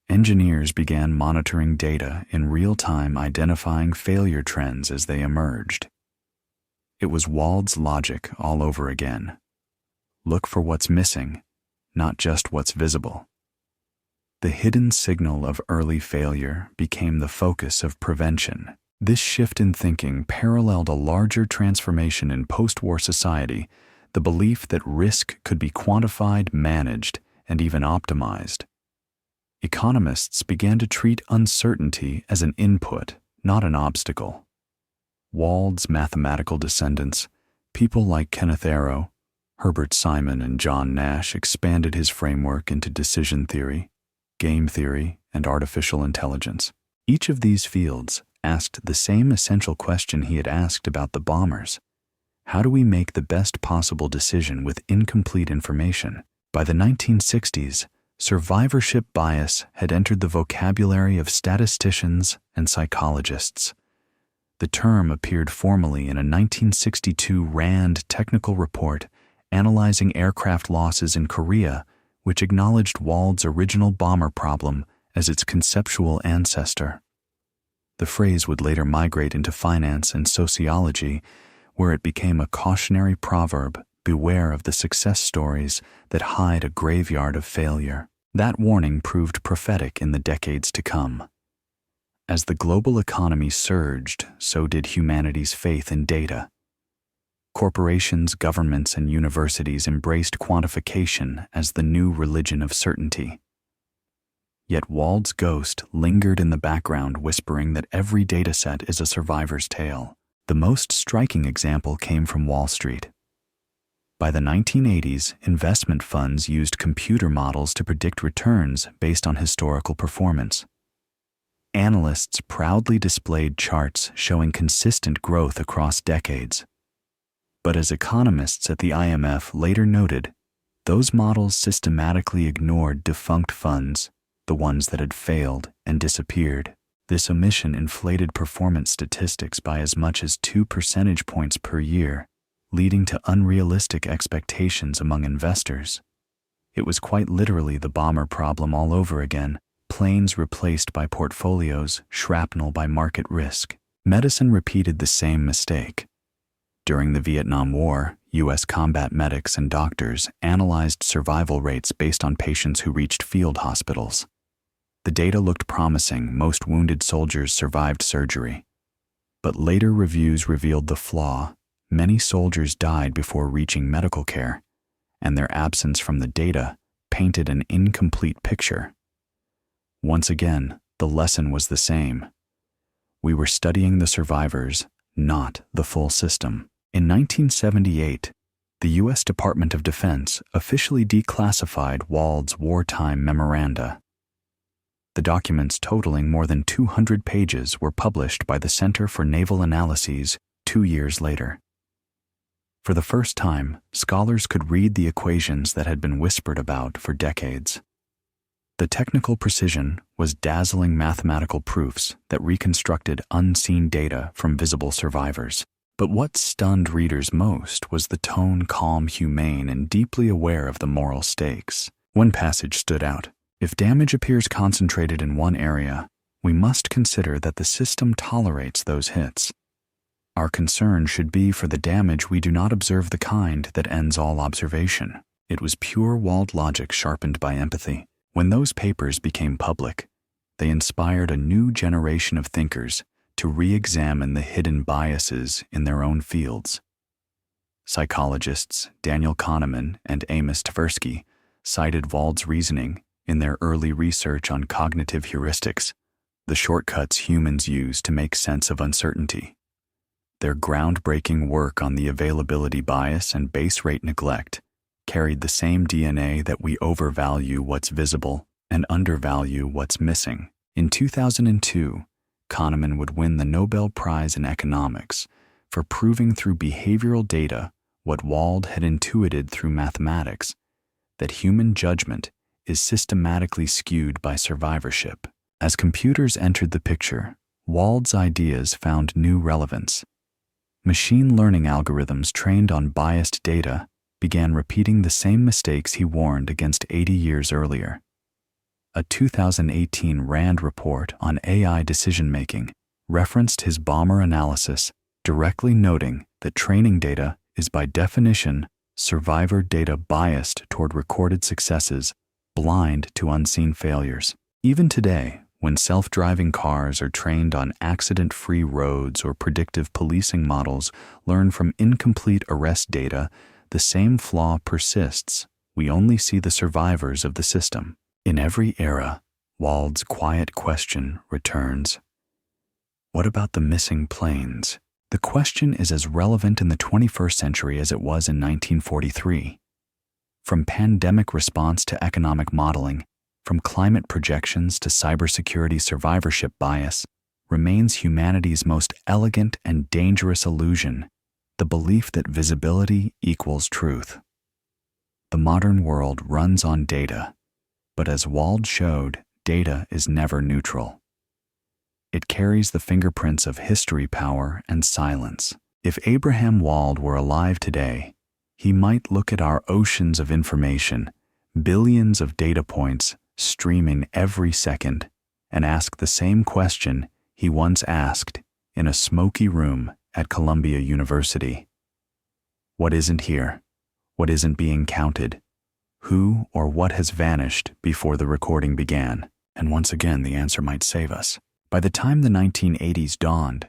engineers began monitoring data in real time, identifying failure trends as they emerged. It was Wald's logic all over again. Look for what's missing, not just what's visible. The hidden signal of early failure became the focus of prevention. This shift in thinking paralleled a larger transformation in post-war society, the belief that risk could be quantified, managed, and even optimized. Economists began to treat uncertainty as an input, not an obstacle. Wald's mathematical descendants, people like Kenneth Arrow, Herbert Simon, and John Nash, expanded his framework into decision theory, game theory, and artificial intelligence. Each of these fields asked the same essential question he had asked about the bombers. How do we make the best possible decision with incomplete information? By the 1960s, survivorship bias had entered the vocabulary of statisticians and psychologists. The term appeared formally in a 1962 RAND technical report analyzing aircraft losses in Korea, which acknowledged Wald's original bomber problem as its conceptual ancestor. The phrase would later migrate into finance and sociology, where it became a cautionary proverb: beware of the success stories that hide a graveyard of failure. That warning proved prophetic in the decades to come. As the global economy surged, so did humanity's faith in data. Corporations, governments, and universities embraced quantification as the new religion of certainty. Yet Wald's ghost lingered in the background, whispering that every dataset is a survivor's tale. The most striking example came from Wall Street. By the 1980s, investment funds used computer models to predict returns based on historical performance. Analysts proudly displayed charts showing consistent growth across decades. But as economists at the IMF later noted, those models systematically ignored defunct funds, the ones that had failed and disappeared. This omission inflated performance statistics by as much as 2 percentage points per year, leading to unrealistic expectations among investors. It was quite literally the bomber problem all over again: planes replaced by portfolios, shrapnel by market risk. Medicine repeated the same mistake. During the Vietnam War, U.S. combat medics and doctors analyzed survival rates based on patients who reached field hospitals. The data looked promising. Most wounded soldiers survived surgery. But later reviews revealed the flaw: many soldiers died before reaching medical care, and their absence from the data painted an incomplete picture. Once again, the lesson was the same. We were studying the survivors, not the full system. In 1978, the U.S. Department of Defense officially declassified Wald's wartime memoranda. The documents, totaling more than 200 pages, were published by the Center for Naval Analyses 2 years later. For the first time, scholars could read the equations that had been whispered about for decades. The technical precision was dazzling: mathematical proofs that reconstructed unseen data from visible survivors. But what stunned readers most was the tone: calm, humane, and deeply aware of the moral stakes. One passage stood out: if damage appears concentrated in one area, we must consider that the system tolerates those hits. Our concern should be for the damage we do not observe, the kind that ends all observation. It was pure Wald logic sharpened by empathy. When those papers became public, they inspired a new generation of thinkers to re-examine the hidden biases in their own fields. Psychologists Daniel Kahneman and Amos Tversky cited Wald's reasoning in their early research on cognitive heuristics, the shortcuts humans use to make sense of uncertainty. Their groundbreaking work on the availability bias and base rate neglect carried the same DNA that we overvalue what's visible and undervalue what's missing. In 2002, Kahneman would win the Nobel Prize in Economics for proving through behavioral data what Wald had intuited through mathematics, that human judgment is systematically skewed by survivorship. As computers entered the picture, Wald's ideas found new relevance. Machine learning algorithms trained on biased data began repeating the same mistakes he warned against 80 years earlier. A 2018 RAND report on AI decision-making referenced his bomber analysis, directly noting that training data is by definition survivor data biased toward recorded successes, blind to unseen failures. Even today, when self-driving cars are trained on accident-free roads or predictive policing models learn from incomplete arrest data, the same flaw persists. We only see the survivors of the system. In every era, Wald's quiet question returns. What about the missing planes? The question is as relevant in the 21st century as it was in 1943. From pandemic response to economic modeling, from climate projections to cybersecurity survivorship bias, remains humanity's most elegant and dangerous illusion, the belief that visibility equals truth. The modern world runs on data, but as Wald showed, data is never neutral. It carries the fingerprints of history, power, and silence. If Abraham Wald were alive today, he might look at our oceans of information, billions of data points streaming every second, and ask the same question he once asked in a smoky room at Columbia University. What isn't here? What isn't being counted? Who or what has vanished before the recording began? And once again, the answer might save us. By the time the 1980s dawned,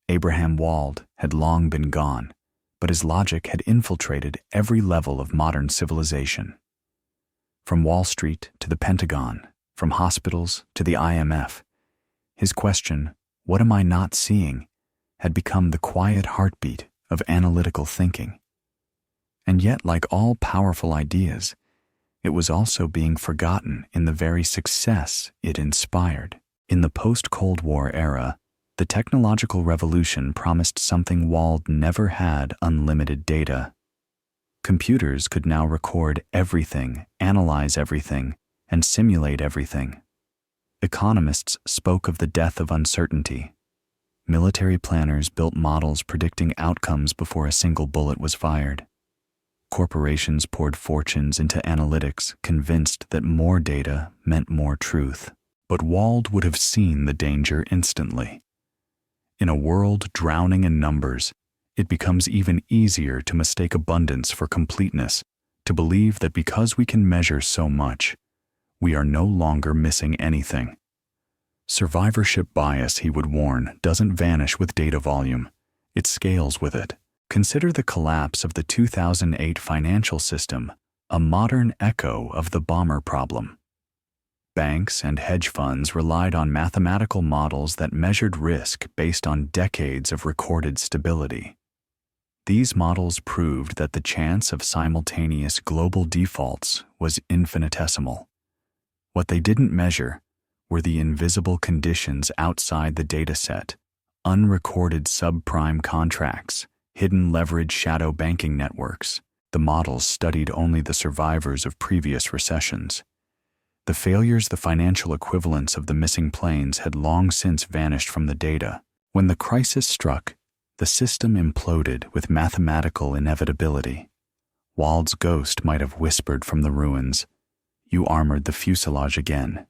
Abraham Wald had long been gone, but his logic had infiltrated every level of modern civilization. From Wall Street to the Pentagon, from hospitals to the IMF, his question, "What am I not seeing?" had become the quiet heartbeat of analytical thinking. And yet, like all powerful ideas, it was also being forgotten in the very success it inspired. In the post-Cold War era, the technological revolution promised something Wald never had: unlimited data. Computers could now record everything, analyze everything, and simulate everything. Economists spoke of the death of uncertainty. Military planners built models predicting outcomes before a single bullet was fired. Corporations poured fortunes into analytics, convinced that more data meant more truth. But Wald would have seen the danger instantly. In a world drowning in numbers, it becomes even easier to mistake abundance for completeness, to believe that because we can measure so much, we are no longer missing anything. Survivorship bias, he would warn, doesn't vanish with data volume. It scales with it. Consider the collapse of the 2008 financial system, a modern echo of the bomber problem. Banks and hedge funds relied on mathematical models that measured risk based on decades of recorded stability. These models proved that the chance of simultaneous global defaults was infinitesimal. What they didn't measure were the invisible conditions outside the dataset: unrecorded subprime contracts, hidden leverage shadow banking networks. The models studied only the survivors of previous recessions. The failures, the financial equivalents of the missing planes, had long since vanished from the data. When the crisis struck, the system imploded with mathematical inevitability. Wald's ghost might have whispered from the ruins, "You armored the fuselage again.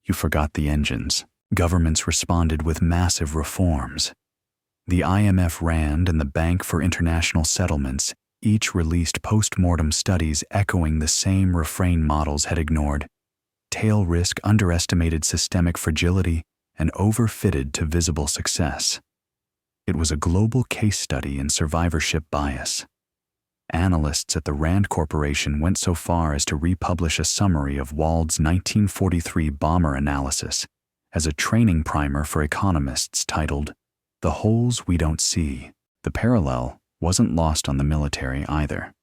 You forgot the engines." Governments responded with massive reforms. The IMF RAND and the Bank for International Settlements each released post-mortem studies echoing the same refrain models had ignored. Tail risk underestimated systemic fragility and overfitted to visible success. It was a global case study in survivorship bias. Analysts at the Rand Corporation went so far as to republish a summary of Wald's 1943 bomber analysis as a training primer for economists titled, "The Holes We Don't See." The parallel wasn't lost on the military either.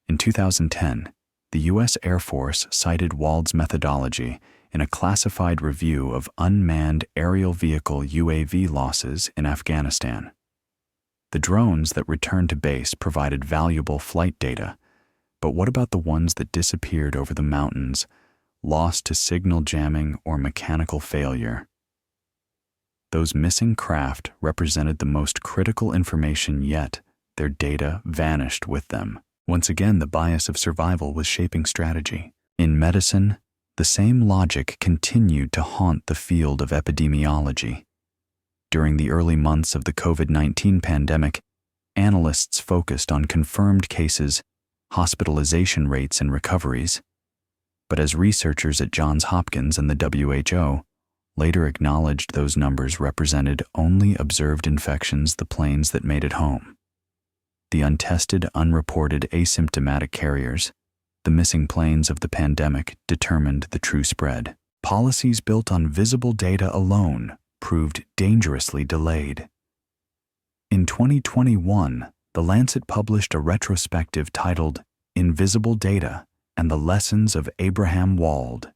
In 2010, the U.S. Air Force cited Wald's methodology in a classified review of unmanned aerial vehicle UAV losses in Afghanistan. The drones that returned to base provided valuable flight data, but what about the ones that disappeared over the mountains, lost to signal jamming or mechanical failure? Those missing craft represented the most critical information yet. Their data vanished with them. Once again, the bias of survival was shaping strategy. In medicine, the same logic continued to haunt the field of epidemiology. During the early months of the COVID-19 pandemic, analysts focused on confirmed cases, hospitalization rates, and recoveries. But as researchers at Johns Hopkins and the WHO later acknowledged, those numbers represented only observed infections, the planes that made it home. The untested, unreported, asymptomatic carriers, the missing planes of the pandemic, determined the true spread. Policies built on visible data alone proved dangerously delayed. In 2021, The Lancet published a retrospective titled Invisible Data and the Lessons of Abraham Wald.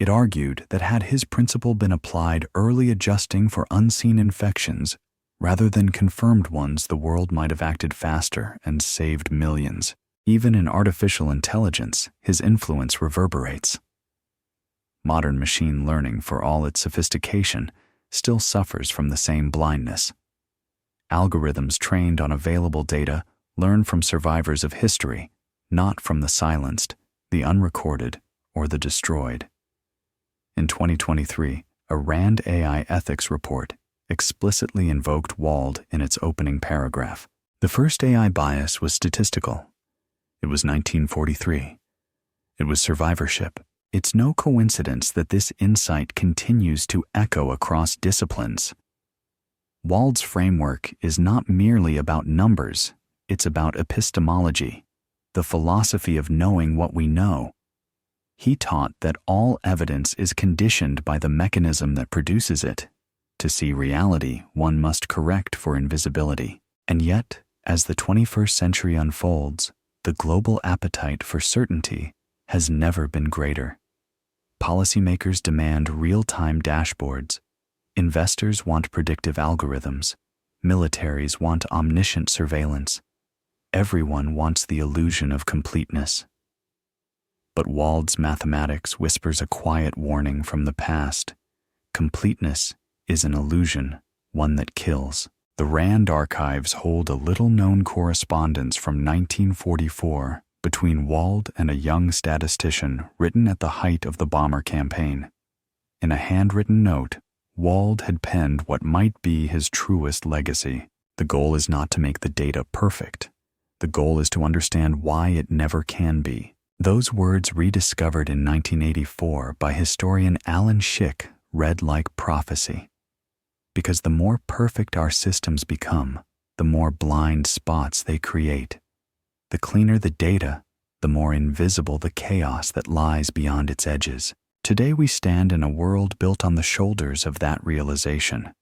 It argued that had his principle been applied early, adjusting for unseen infections rather than confirmed ones, the world might have acted faster and saved millions. Even in artificial intelligence, his influence reverberates. Modern machine learning, for all its sophistication, still suffers from the same blindness. Algorithms trained on available data learn from survivors of history, not from the silenced, the unrecorded, or the destroyed. In 2023, a RAND AI ethics report explicitly invoked Wald in its opening paragraph. The first AI bias was statistical. It was 1943. It was survivorship. It's no coincidence that this insight continues to echo across disciplines. Wald's framework is not merely about numbers, it's about epistemology, the philosophy of knowing what we know. He taught that all evidence is conditioned by the mechanism that produces it. To see reality, one must correct for invisibility. And yet, as the 21st century unfolds, the global appetite for certainty has never been greater. Policymakers demand real-time dashboards. Investors want predictive algorithms. Militaries want omniscient surveillance. Everyone wants the illusion of completeness. But Wald's mathematics whispers a quiet warning from the past. Completeness is an illusion, one that kills. The RAND archives hold a little-known correspondence from 1944 between Wald and a young statistician, written at the height of the bomber campaign. In a handwritten note, Wald had penned what might be his truest legacy. The goal is not to make the data perfect. The goal is to understand why it never can be. Those words, rediscovered in 1984 by historian Alan Schick, read like prophecy. Because the more perfect our systems become, the more blind spots they create. The cleaner the data, the more invisible the chaos that lies beyond its edges. Today we stand in a world built on the shoulders of that realization.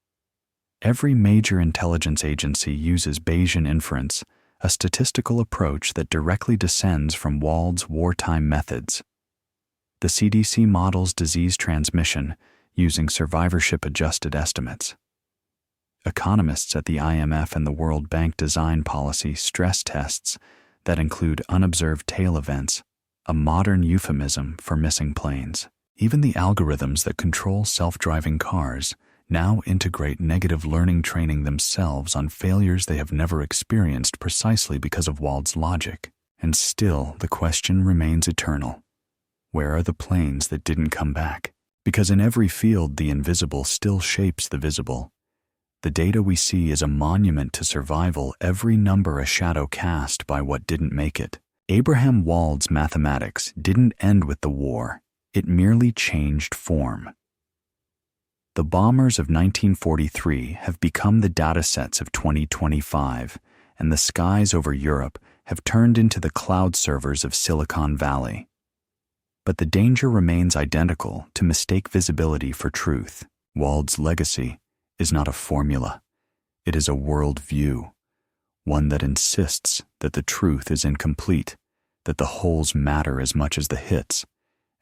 Every major intelligence agency uses Bayesian inference, a statistical approach that directly descends from Wald's wartime methods. The CDC models disease transmission using survivorship-adjusted estimates. Economists at the IMF and the World Bank design policy stress tests that include unobserved tail events, a modern euphemism for missing planes. Even the algorithms that control self-driving cars now integrate negative learning training themselves on failures they have never experienced, precisely because of Wald's logic. And still, the question remains eternal. Where are the planes that didn't come back? Because in every field, the invisible still shapes the visible. The data we see is a monument to survival, every number a shadow cast by what didn't make it. Abraham Wald's mathematics didn't end with the war. It merely changed form. The bombers of 1943 have become the datasets of 2025, and the skies over Europe have turned into the cloud servers of Silicon Valley. But the danger remains identical: to mistake visibility for truth. Wald's legacy is not a formula. It is a worldview, one that insists that the truth is incomplete, that the holes matter as much as the hits,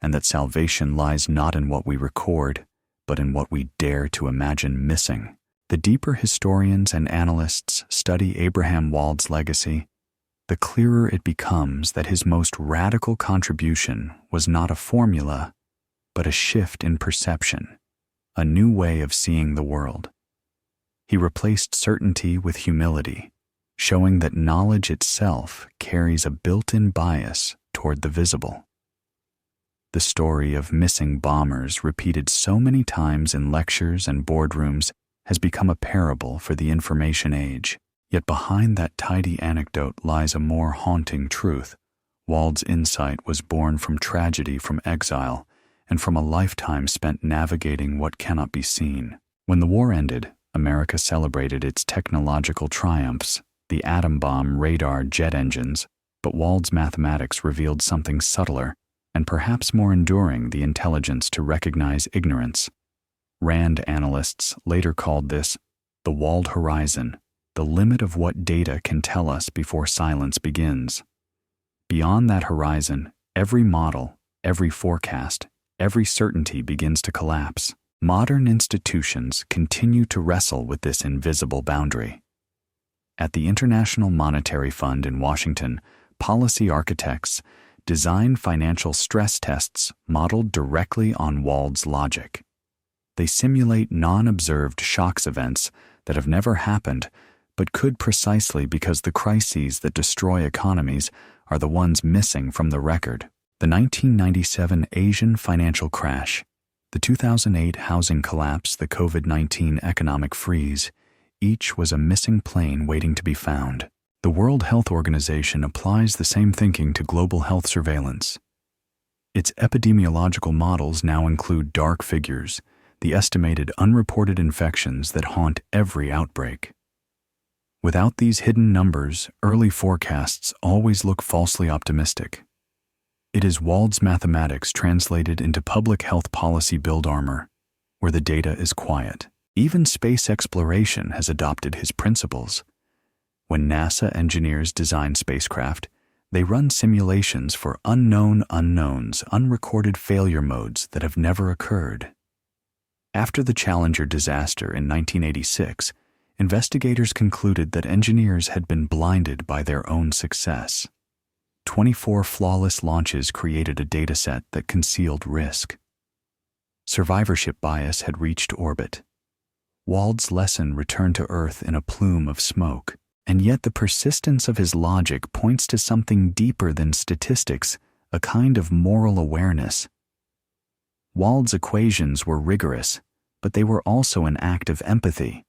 and that salvation lies not in what we record, but in what we dare to imagine missing. The deeper historians and analysts study Abraham Wald's legacy, the clearer it becomes that his most radical contribution was not a formula, but a shift in perception, a new way of seeing the world. He replaced certainty with humility, showing that knowledge itself carries a built-in bias toward the visible. The story of missing bombers, repeated so many times in lectures and boardrooms, has become a parable for the information age. Yet behind that tidy anecdote lies a more haunting truth. Wald's insight was born from tragedy, from exile, and from a lifetime spent navigating what cannot be seen. When the war ended, America celebrated its technological triumphs, the atom bomb, radar, jet engines, but Wald's mathematics revealed something subtler and perhaps more enduring: the intelligence to recognize ignorance. Rand analysts later called this the Wald horizon, the limit of what data can tell us before silence begins. Beyond that horizon, every model, every forecast, every certainty begins to collapse. Modern institutions continue to wrestle with this invisible boundary. At the International Monetary Fund in Washington, policy architects design financial stress tests modeled directly on Wald's logic. They simulate non-observed shocks events that have never happened, but could, precisely because the crises that destroy economies are the ones missing from the record. The 1997 Asian financial crash, the 2008 housing collapse, the COVID-19 economic freeze, each was a missing plane waiting to be found. The World Health Organization applies the same thinking to global health surveillance. Its epidemiological models now include dark figures, the estimated unreported infections that haunt every outbreak. Without these hidden numbers, early forecasts always look falsely optimistic. It is Wald's mathematics translated into public health policy build armor, where the data is quiet. Even space exploration has adopted his principles. When NASA engineers design spacecraft, they run simulations for unknown unknowns, unrecorded failure modes that have never occurred. After the Challenger disaster in 1986, investigators concluded that engineers had been blinded by their own success. 24 flawless launches created a dataset that concealed risk. Survivorship bias had reached orbit. Wald's lesson returned to Earth in a plume of smoke, and yet the persistence of his logic points to something deeper than statistics, a kind of moral awareness. Wald's equations were rigorous, but they were also an act of empathy.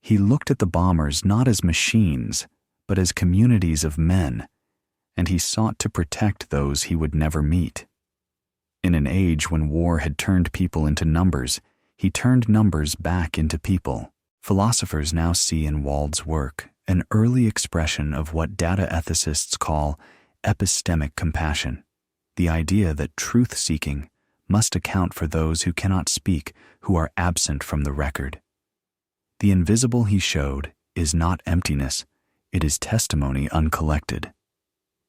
He looked at the bombers not as machines, but as communities of men, and he sought to protect those he would never meet. In an age when war had turned people into numbers, he turned numbers back into people. Philosophers now see in Wald's work an early expression of what data ethicists call epistemic compassion, the idea that truth-seeking must account for those who cannot speak, who are absent from the record. The invisible he showed is not emptiness, it is testimony uncollected.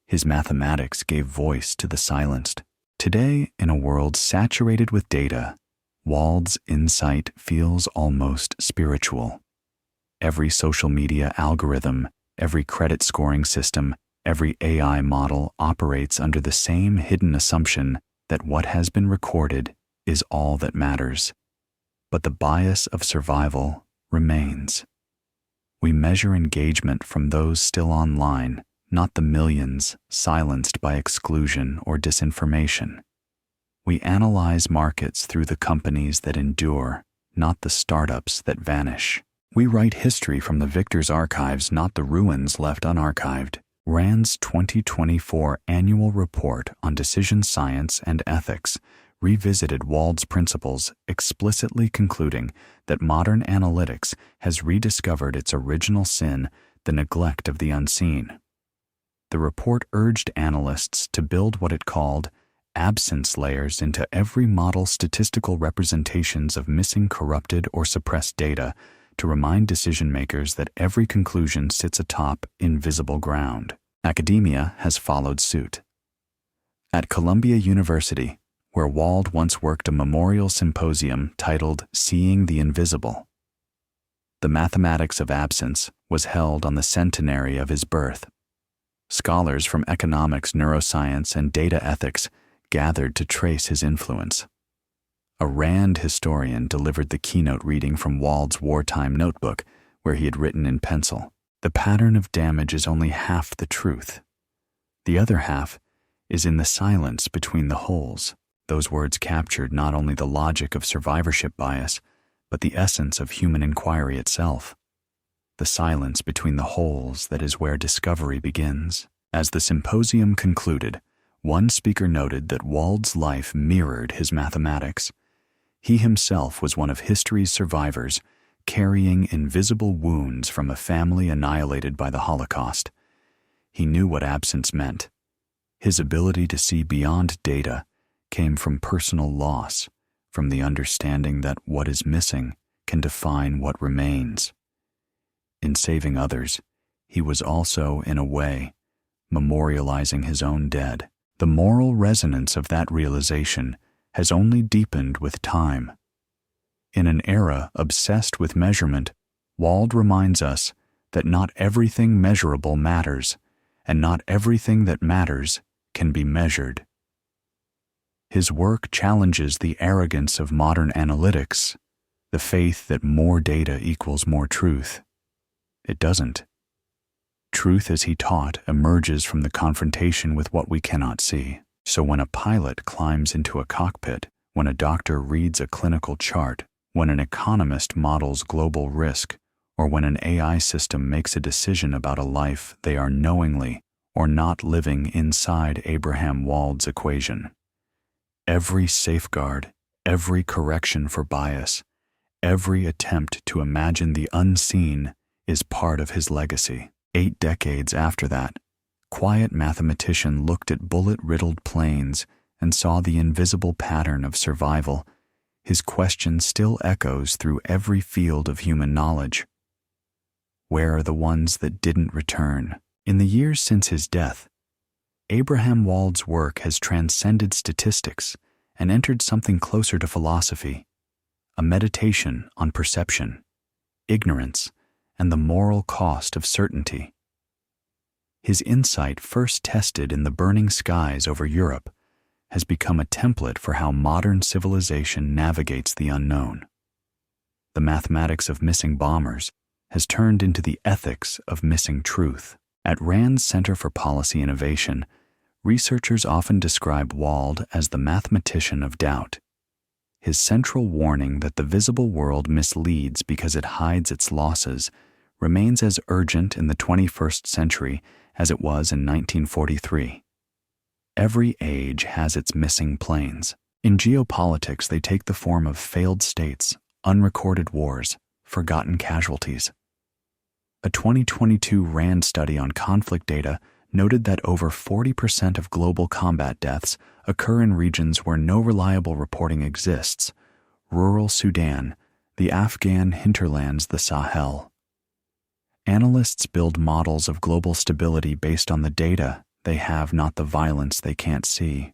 His mathematics gave voice to the silenced. Today, in a world saturated with data, Wald's insight feels almost spiritual. Every social media algorithm, every credit scoring system, every AI model operates under the same hidden assumption that what has been recorded is all that matters. But the bias of survival remains. We measure engagement from those still online, not the millions silenced by exclusion or disinformation. We analyze markets through the companies that endure, not the startups that vanish. We write history from the victor's archives, not the ruins left unarchived. Rand's 2024 annual report on decision science and ethics revisited Wald's principles, explicitly concluding that modern analytics has rediscovered its original sin, the neglect of the unseen. The report urged analysts to build what it called absence layers into every model, statistical representations of missing, corrupted, or suppressed data, to remind decision-makers that every conclusion sits atop invisible ground. Academia has followed suit. At Columbia University, where Wald once worked, a memorial symposium titled Seeing the Invisible, the Mathematics of Absence, was held on the centenary of his birth. Scholars from economics, neuroscience, and data ethics gathered to trace his influence. A Rand historian delivered the keynote reading from Wald's wartime notebook, where he had written in pencil, "The pattern of damage is only half the truth. The other half is in the silence between the holes." Those words captured not only the logic of survivorship bias, but the essence of human inquiry itself. The silence between the holes that is where discovery begins. As the symposium concluded, one speaker noted that Wald's life mirrored his mathematics. He himself was one of history's survivors, carrying invisible wounds from a family annihilated by the Holocaust. He knew what absence meant. His ability to see beyond data came from personal loss, from the understanding that what is missing can define what remains. In saving others, he was also, in a way, memorializing his own dead. The moral resonance of that realization has only deepened with time. In an era obsessed with measurement, Wald reminds us that not everything measurable matters, and not everything that matters can be measured. His work challenges the arrogance of modern analytics, the faith that more data equals more truth. It doesn't. Truth, as he taught, emerges from the confrontation with what we cannot see. So when a pilot climbs into a cockpit, when a doctor reads a clinical chart, when an economist models global risk, or when an AI system makes a decision about a life they are knowingly or not living inside Abraham Wald's equation, every safeguard, every correction for bias, every attempt to imagine the unseen is part of his legacy. 8 decades after that, quiet mathematician looked at bullet-riddled planes and saw the invisible pattern of survival. His question still echoes through every field of human knowledge. Where are the ones that didn't return? In the years since his death, Abraham Wald's work has transcended statistics and entered something closer to philosophy, a meditation on perception, ignorance, and the moral cost of certainty. His insight, first tested in the burning skies over Europe, has become a template for how modern civilization navigates the unknown. The mathematics of missing bombers has turned into the ethics of missing truth. At Rand's Center for Policy Innovation, researchers often describe Wald as the mathematician of doubt. His central warning that the visible world misleads because it hides its losses remains as urgent in the 21st century as it was in 1943. Every age has its missing planes. In geopolitics, they take the form of failed states, unrecorded wars, forgotten casualties. A 2022 RAND study on conflict data noted that over 40% of global combat deaths occur in regions where no reliable reporting exists: rural Sudan, the Afghan hinterlands, the Sahel. Analysts build models of global stability based on the data they have, not the violence they can't see.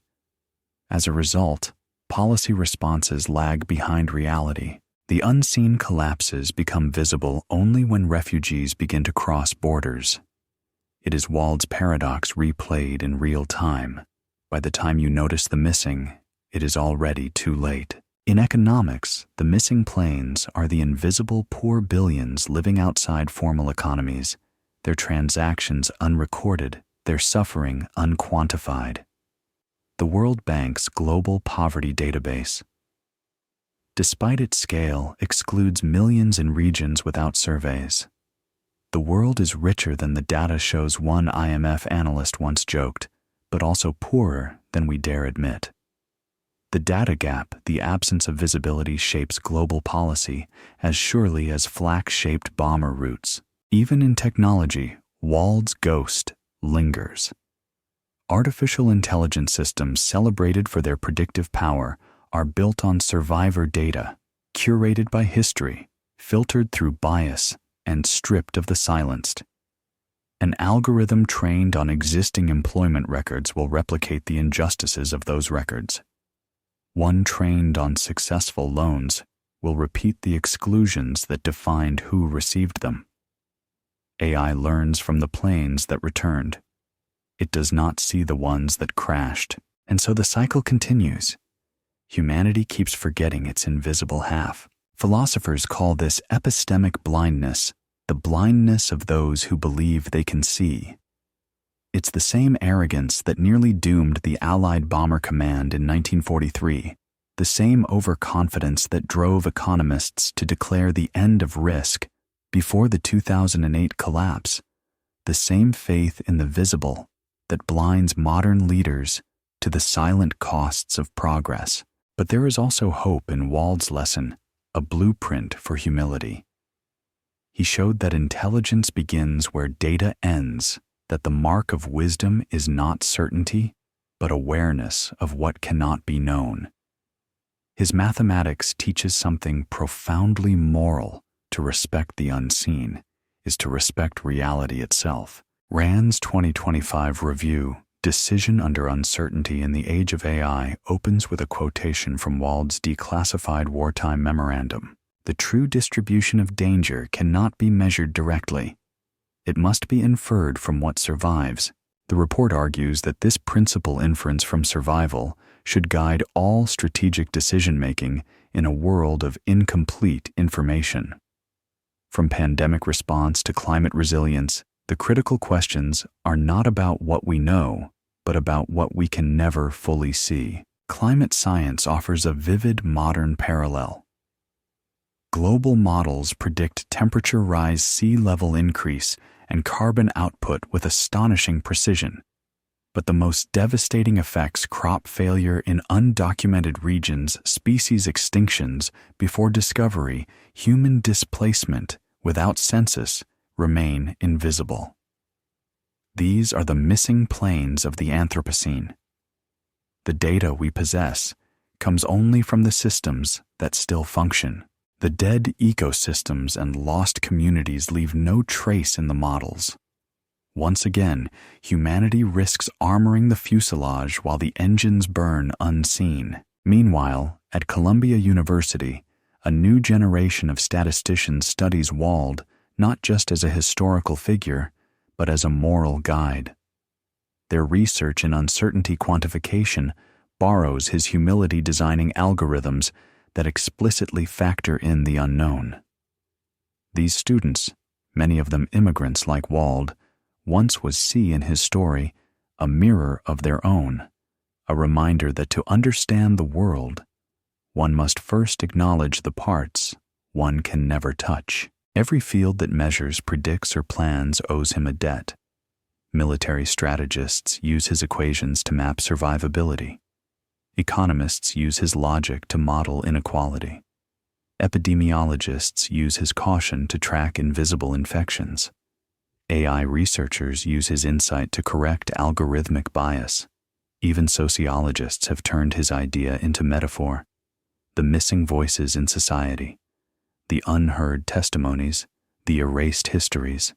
As a result, policy responses lag behind reality. The unseen collapses become visible only when refugees begin to cross borders. It is Wald's paradox replayed in real time. By the time you notice the missing, it is already too late. In economics, the missing planes are the invisible poor billions living outside formal economies, their transactions unrecorded, their suffering unquantified. The World Bank's Global Poverty Database, despite its scale, excludes millions in regions without surveys. The world is richer than the data shows, one IMF analyst once joked, but also poorer than we dare admit. The data gap, the absence of visibility, shapes global policy as surely as flak-shaped bomber routes. Even in technology, Wald's ghost lingers. Artificial intelligence systems celebrated for their predictive power are built on survivor data, curated by history, filtered through bias and stripped of the silenced. An algorithm trained on existing employment records will replicate the injustices of those records. One trained on successful loans will repeat the exclusions that defined who received them. AI learns from the planes that returned. It does not see the ones that crashed, and so the cycle continues. Humanity keeps forgetting its invisible half. Philosophers call this epistemic blindness, the blindness of those who believe they can see. It's the same arrogance that nearly doomed the Allied Bomber Command in 1943, the same overconfidence that drove economists to declare the end of risk before the 2008 collapse, the same faith in the visible that blinds modern leaders to the silent costs of progress. But there is also hope in Wald's lesson, a blueprint for humility. He showed that intelligence begins where data ends, that the mark of wisdom is not certainty, but awareness of what cannot be known. His mathematics teaches something profoundly moral. To respect the unseen is to respect reality itself. Rand's 2025 review, Decision Under Uncertainty in the Age of AI, opens with a quotation from Wald's declassified wartime memorandum. The true distribution of danger cannot be measured directly. It must be inferred from what survives. The report argues that this principal inference from survival should guide all strategic decision-making in a world of incomplete information. From pandemic response to climate resilience, the critical questions are not about what we know, but about what we can never fully see. Climate science offers a vivid modern parallel. Global models predict temperature rise, sea level increase, and carbon output with astonishing precision. But the most devastating effects, crop failure in undocumented regions, species extinctions before discovery, human displacement without census, remain invisible. These are the missing planes of the Anthropocene. The data we possess comes only from the systems that still function. The dead ecosystems and lost communities leave no trace in the models. Once again, humanity risks armoring the fuselage while the engines burn unseen. Meanwhile, at Columbia University, a new generation of statisticians studies Wald not just as a historical figure, but as a moral guide. Their research in uncertainty quantification borrows his humility designing algorithms that explicitly factor in the unknown. These students, many of them immigrants like Wald, once see in his story a mirror of their own, a reminder that to understand the world, one must first acknowledge the parts one can never touch. Every field that measures, predicts, or plans owes him a debt. Military strategists use his equations to map survivability. Economists use his logic to model inequality. Epidemiologists use his caution to track invisible infections. AI researchers use his insight to correct algorithmic bias. Even sociologists have turned his idea into metaphor. The missing voices in society, the unheard testimonies, the erased histories,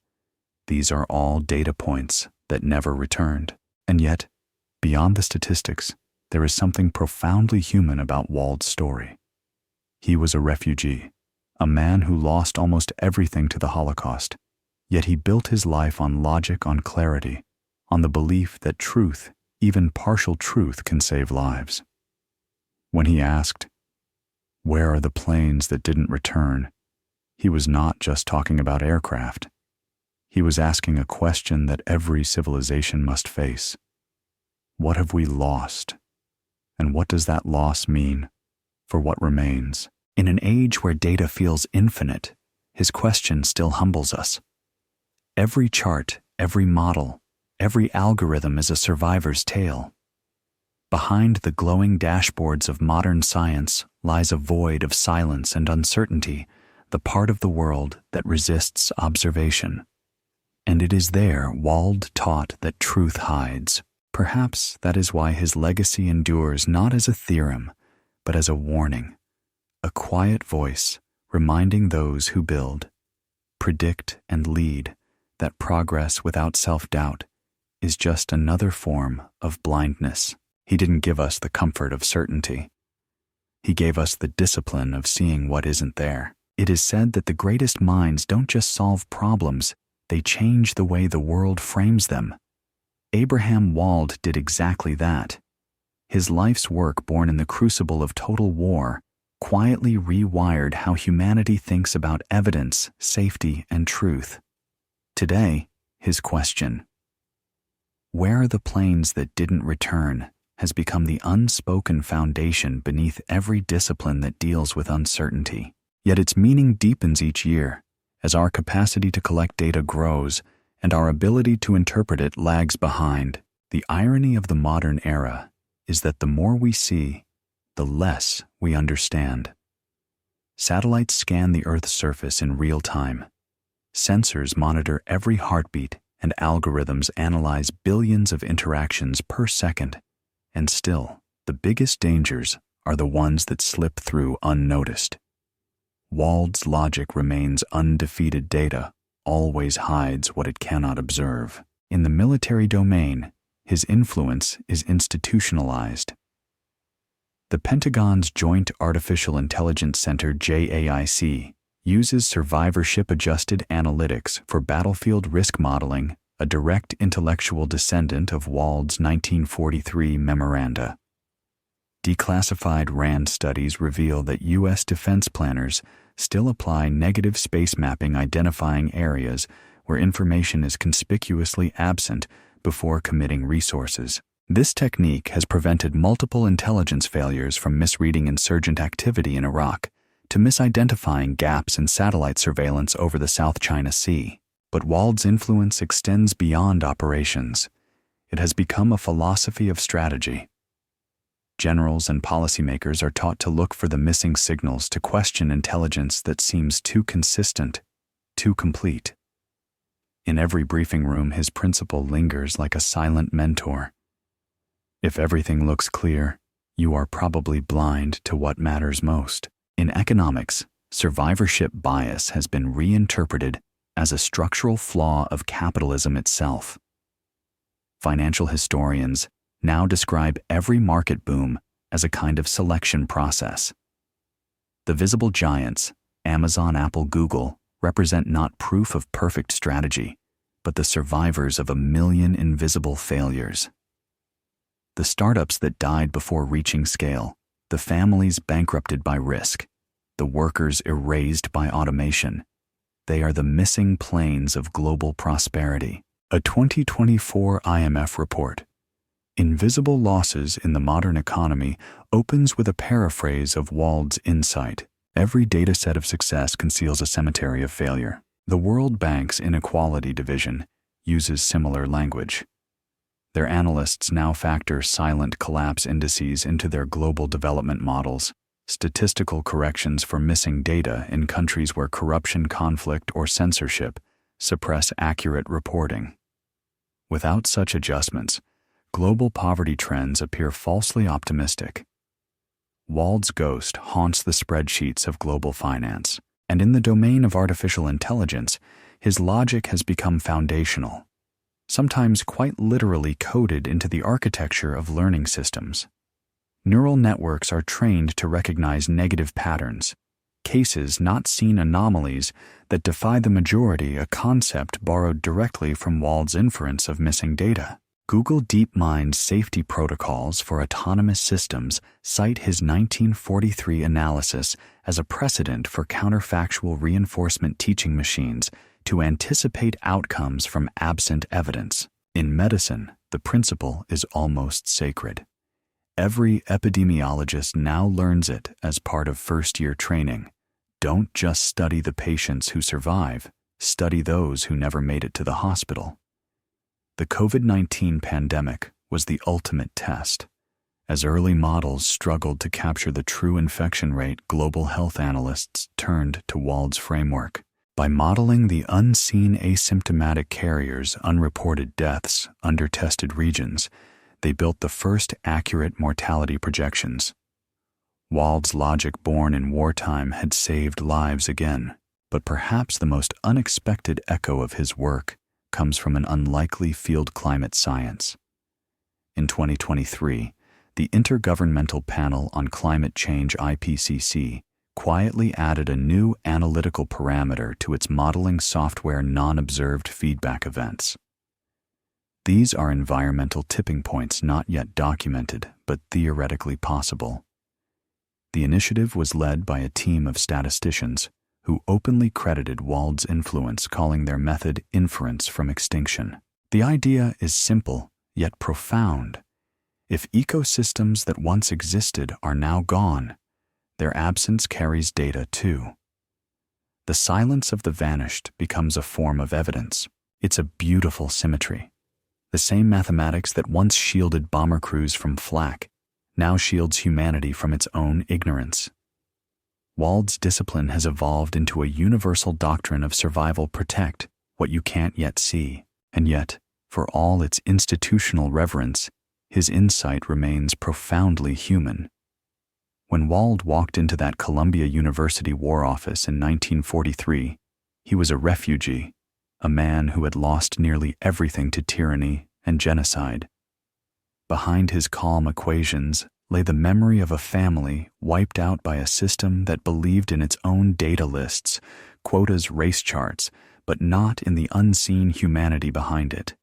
these are all data points that never returned. And yet, beyond the statistics, there is something profoundly human about Wald's story. He was a refugee, a man who lost almost everything to the Holocaust, yet he built his life on logic, on clarity, on the belief that truth, even partial truth, can save lives. When he asked, "Where are the planes that didn't return?" he was not just talking about aircraft. He was asking a question that every civilization must face. What have we lost? And what does that loss mean for what remains? In an age where data feels infinite, his question still humbles us. Every chart, every model, every algorithm is a survivor's tale. Behind the glowing dashboards of modern science lies a void of silence and uncertainty, the part of the world that resists observation. And it is there Wald taught that truth hides. Perhaps that is why his legacy endures not as a theorem, but as a warning, a quiet voice reminding those who build, predict, and lead that progress without self-doubt is just another form of blindness. He didn't give us the comfort of certainty. He gave us the discipline of seeing what isn't there. It is said that the greatest minds don't just solve problems, they change the way the world frames them. Abraham Wald did exactly that. His life's work, born in the crucible of total war, quietly rewired how humanity thinks about evidence, safety, and truth. Today, his question, "Where are the planes that didn't return?" has become the unspoken foundation beneath every discipline that deals with uncertainty. Yet its meaning deepens each year as our capacity to collect data grows and our ability to interpret it lags behind. The irony of the modern era is that the more we see, the less we understand. Satellites scan the Earth's surface in real time. Sensors monitor every heartbeat, and algorithms analyze billions of interactions per second. And still, the biggest dangers are the ones that slip through unnoticed. Wald's logic remains undefeated. Data always hides what it cannot observe. In the military domain, his influence is institutionalized. The Pentagon's Joint Artificial Intelligence Center JAIC uses survivorship-adjusted analytics for battlefield risk modeling, a direct intellectual descendant of Wald's 1943 memoranda. Declassified RAND studies reveal that U.S. defense planners still apply negative space mapping, identifying areas where information is conspicuously absent before committing resources. This technique has prevented multiple intelligence failures, from misreading insurgent activity in Iraq to misidentifying gaps in satellite surveillance over the South China Sea. But Wald's influence extends beyond operations. It has become a philosophy of strategy. Generals and policymakers are taught to look for the missing signals, to question intelligence that seems too consistent, too complete. In every briefing room, his principle lingers like a silent mentor. If everything looks clear, you are probably blind to what matters most. In economics, survivorship bias has been reinterpreted as a structural flaw of capitalism itself. Financial historians now describe every market boom as a kind of selection process. The visible giants, Amazon, Apple, Google, represent not proof of perfect strategy, but the survivors of a million invisible failures. The startups that died before reaching scale, the families bankrupted by risk, the workers erased by automation, they are the missing planes of global prosperity. A 2024 IMF report, Invisible Losses in the Modern Economy, opens with a paraphrase of Wald's insight. Every dataset of success conceals a cemetery of failure. The World Bank's Inequality Division uses similar language. Their analysts now factor silent collapse indices into their global development models, statistical corrections for missing data in countries where corruption, conflict, or censorship suppress accurate reporting. Without such adjustments, global poverty trends appear falsely optimistic. Wald's ghost haunts the spreadsheets of global finance, and in the domain of artificial intelligence, his logic has become foundational, sometimes quite literally coded into the architecture of learning systems. Neural networks are trained to recognize negative patterns, cases not seen, anomalies that defy the majority, a concept borrowed directly from Wald's inference of missing data. Google DeepMind's safety protocols for autonomous systems cite his 1943 analysis as a precedent for counterfactual reinforcement teaching machines to anticipate outcomes from absent evidence. In medicine, the principle is almost sacred. Every epidemiologist now learns it as part of first-year training. Don't just study the patients who survive, study those who never made it to the hospital. The COVID-19 pandemic was the ultimate test. As early models struggled to capture the true infection rate, global health analysts turned to Wald's framework. By modeling the unseen asymptomatic carriers, unreported deaths, undertested regions, they built the first accurate mortality projections. Wald's logic, born in wartime, had saved lives again. But perhaps the most unexpected echo of his work comes from an unlikely field: climate science. In 2023, the Intergovernmental Panel on Climate Change (IPCC) quietly added a new analytical parameter to its modeling software: non-observed feedback events. These are environmental tipping points not yet documented, but theoretically possible. The initiative was led by a team of statisticians who openly credited Wald's influence, calling their method inference from extinction. The idea is simple, yet profound. If ecosystems that once existed are now gone, their absence carries data too. The silence of the vanished becomes a form of evidence. It's a beautiful symmetry. The same mathematics that once shielded bomber crews from flak now shields humanity from its own ignorance. Wald's discipline has evolved into a universal doctrine of survival: protect what you can't yet see. And yet, for all its institutional reverence, his insight remains profoundly human. When Wald walked into that Columbia University War Office in 1943, he was a refugee, a man who had lost nearly everything to tyranny and genocide. Behind his calm equations lay the memory of a family wiped out by a system that believed in its own data lists, quotas, race charts, but not in the unseen humanity behind it.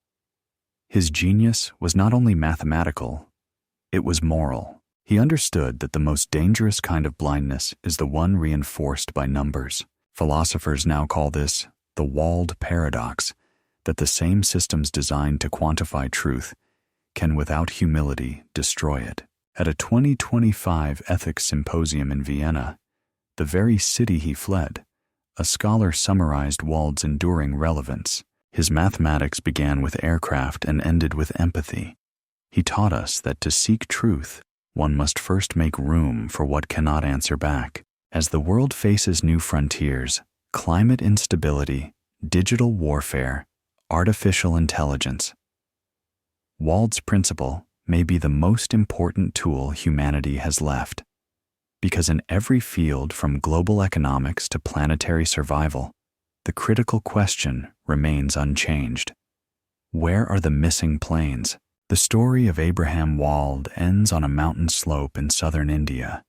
His genius was not only mathematical, it was moral. He understood that the most dangerous kind of blindness is the one reinforced by numbers. Philosophers now call this the Wald paradox, that the same systems designed to quantify truth can, without humility, destroy it. At a 2025 ethics symposium in Vienna, the very city he fled, a scholar summarized Wald's enduring relevance. His mathematics began with aircraft and ended with empathy. He taught us that to seek truth, one must first make room for what cannot answer back. As the world faces new frontiers, climate instability, digital warfare, artificial intelligence, Wald's principle may be the most important tool humanity has left. Because in every field, from global economics to planetary survival, the critical question remains unchanged. Where are the missing planes? The story of Abraham Wald ends on a mountain slope in southern India.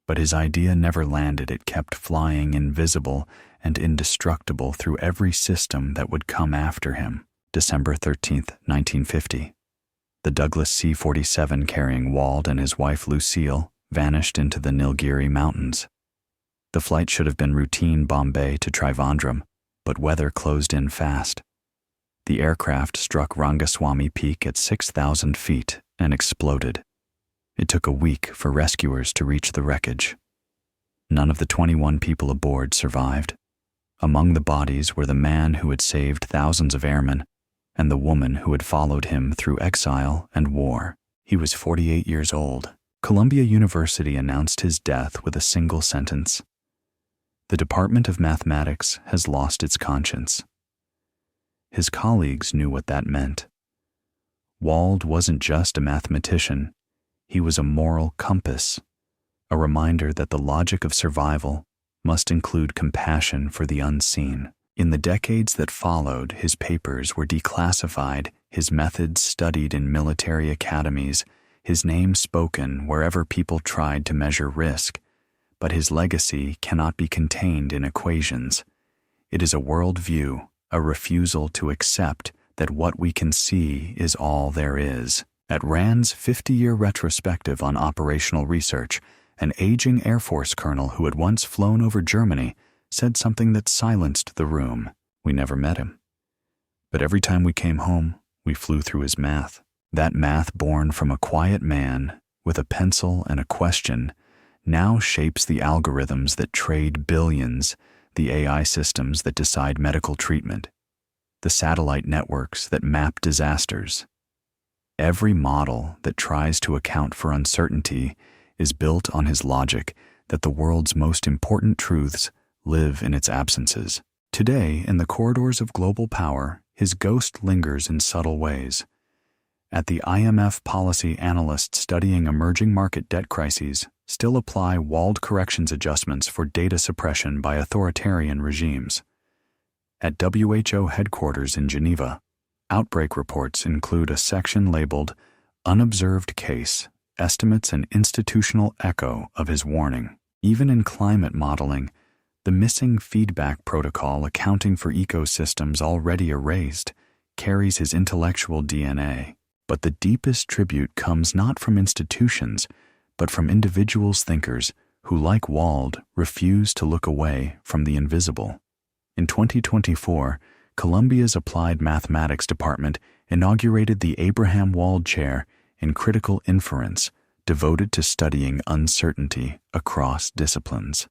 But his idea never landed. It kept flying, invisible and indestructible, through every system that would come after him. December 13, 1950. The Douglas C-47 carrying Wald and his wife Lucille vanished into the Nilgiri Mountains. The flight should have been routine Bombay to Trivandrum, but weather closed in fast. The aircraft struck Rangaswamy Peak at 6,000 feet and exploded. It took a week for rescuers to reach the wreckage. None of the 21 people aboard survived. Among the bodies were the man who had saved thousands of airmen and the woman who had followed him through exile and war. He was 48 years old. Columbia University announced his death with a single sentence: "The Department of Mathematics has lost its conscience." His colleagues knew what that meant. Wald wasn't just a mathematician, he was a moral compass, a reminder that the logic of survival must include compassion for the unseen. In the decades that followed, his papers were declassified, his methods studied in military academies, his name spoken wherever people tried to measure risk. But his legacy cannot be contained in equations. It is a worldview, a refusal to accept that what we can see is all there is. At RAND's 50-year retrospective on operational research, an aging Air Force colonel who had once flown over Germany said something that silenced the room. We never met him. But every time we came home, we flew through his math. That math, born from a quiet man with a pencil and a question, now shapes the algorithms that trade billions, the AI systems that decide medical treatment, the satellite networks that map disasters. Every model that tries to account for uncertainty is built on his logic that the world's most important truths live in its absences. Today, in the corridors of global power, his ghost lingers in subtle ways. At the IMF, policy analysts studying emerging market debt crises still apply Wald corrections adjustments for data suppression by authoritarian regimes. At WHO headquarters in Geneva, outbreak reports include a section labeled Unobserved Case, Estimates and Institutional Echo of his warning. Even in climate modeling, the missing feedback protocol accounting for ecosystems already erased carries his intellectual DNA. But the deepest tribute comes not from institutions, but from individuals thinkers who, like Wald, refuse to look away from the invisible. In 2024, Columbia's Applied Mathematics Department inaugurated the Abraham Wald Chair in Critical Inference, devoted to studying uncertainty across disciplines.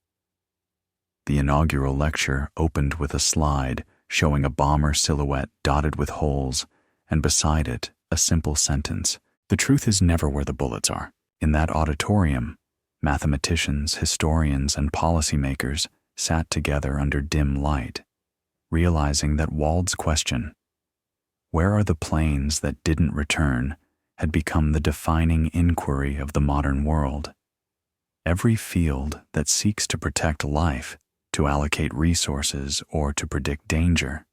The inaugural lecture opened with a slide showing a bomber silhouette dotted with holes, and beside it, a simple sentence: "The truth is never where the bullets are." In that auditorium, mathematicians, historians, and policymakers sat together under dim light, realizing that Wald's question, "Where are the planes that didn't return?" had become the defining inquiry of the modern world. Every field that seeks to protect life, to allocate resources, or to predict danger,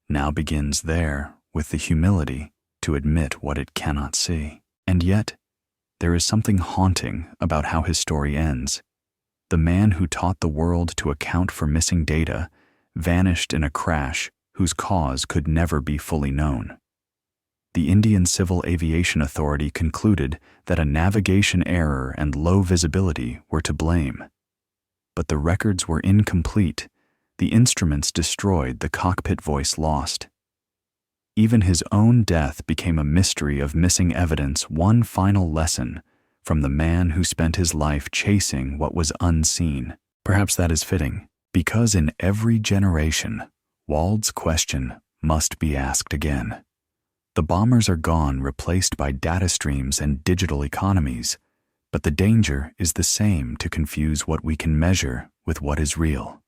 now begins there with the humility to admit what it cannot see. And yet, there is something haunting about how his story ends. The man who taught the world to account for missing data vanished in a crash whose cause could never be fully known. The Indian Civil Aviation Authority concluded that a navigation error and low visibility were to blame. But the records were incomplete, the instruments destroyed, the cockpit voice lost. Even his own death became a mystery of missing evidence, one final lesson from the man who spent his life chasing what was unseen. Perhaps that is fitting, because in every generation, Wald's question must be asked again. The bombers are gone, replaced by data streams and digital economies, but the danger is the same: to confuse what we can measure with what is real.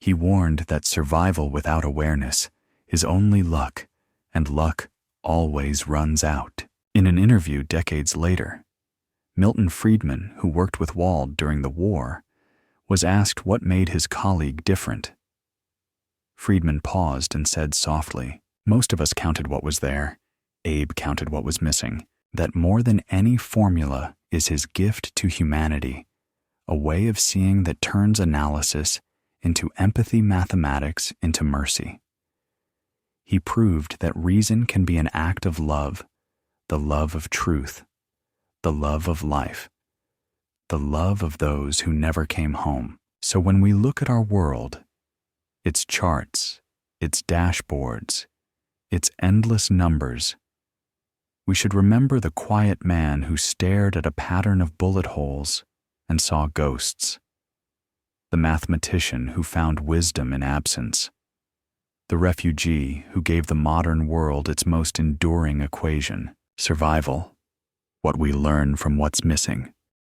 He warned that survival without awareness is only luck, and luck always runs out. In an interview decades later, Milton Friedman, who worked with Wald during the war, was asked what made his colleague different. Friedman paused and said softly, "Most of us counted what was there. Abe counted what was missing. That more than any formula is his gift to humanity, a way of seeing that turns analysis into empathy, mathematics into mercy." He proved that reason can be an act of love, the love of truth, the love of life, the love of those who never came home. So when we look at our world, its charts, its dashboards, its endless numbers, we should remember the quiet man who stared at a pattern of bullet holes and saw ghosts, the mathematician who found wisdom in absence, the refugee who gave the modern world its most enduring equation: survival, what we learn from what's missing.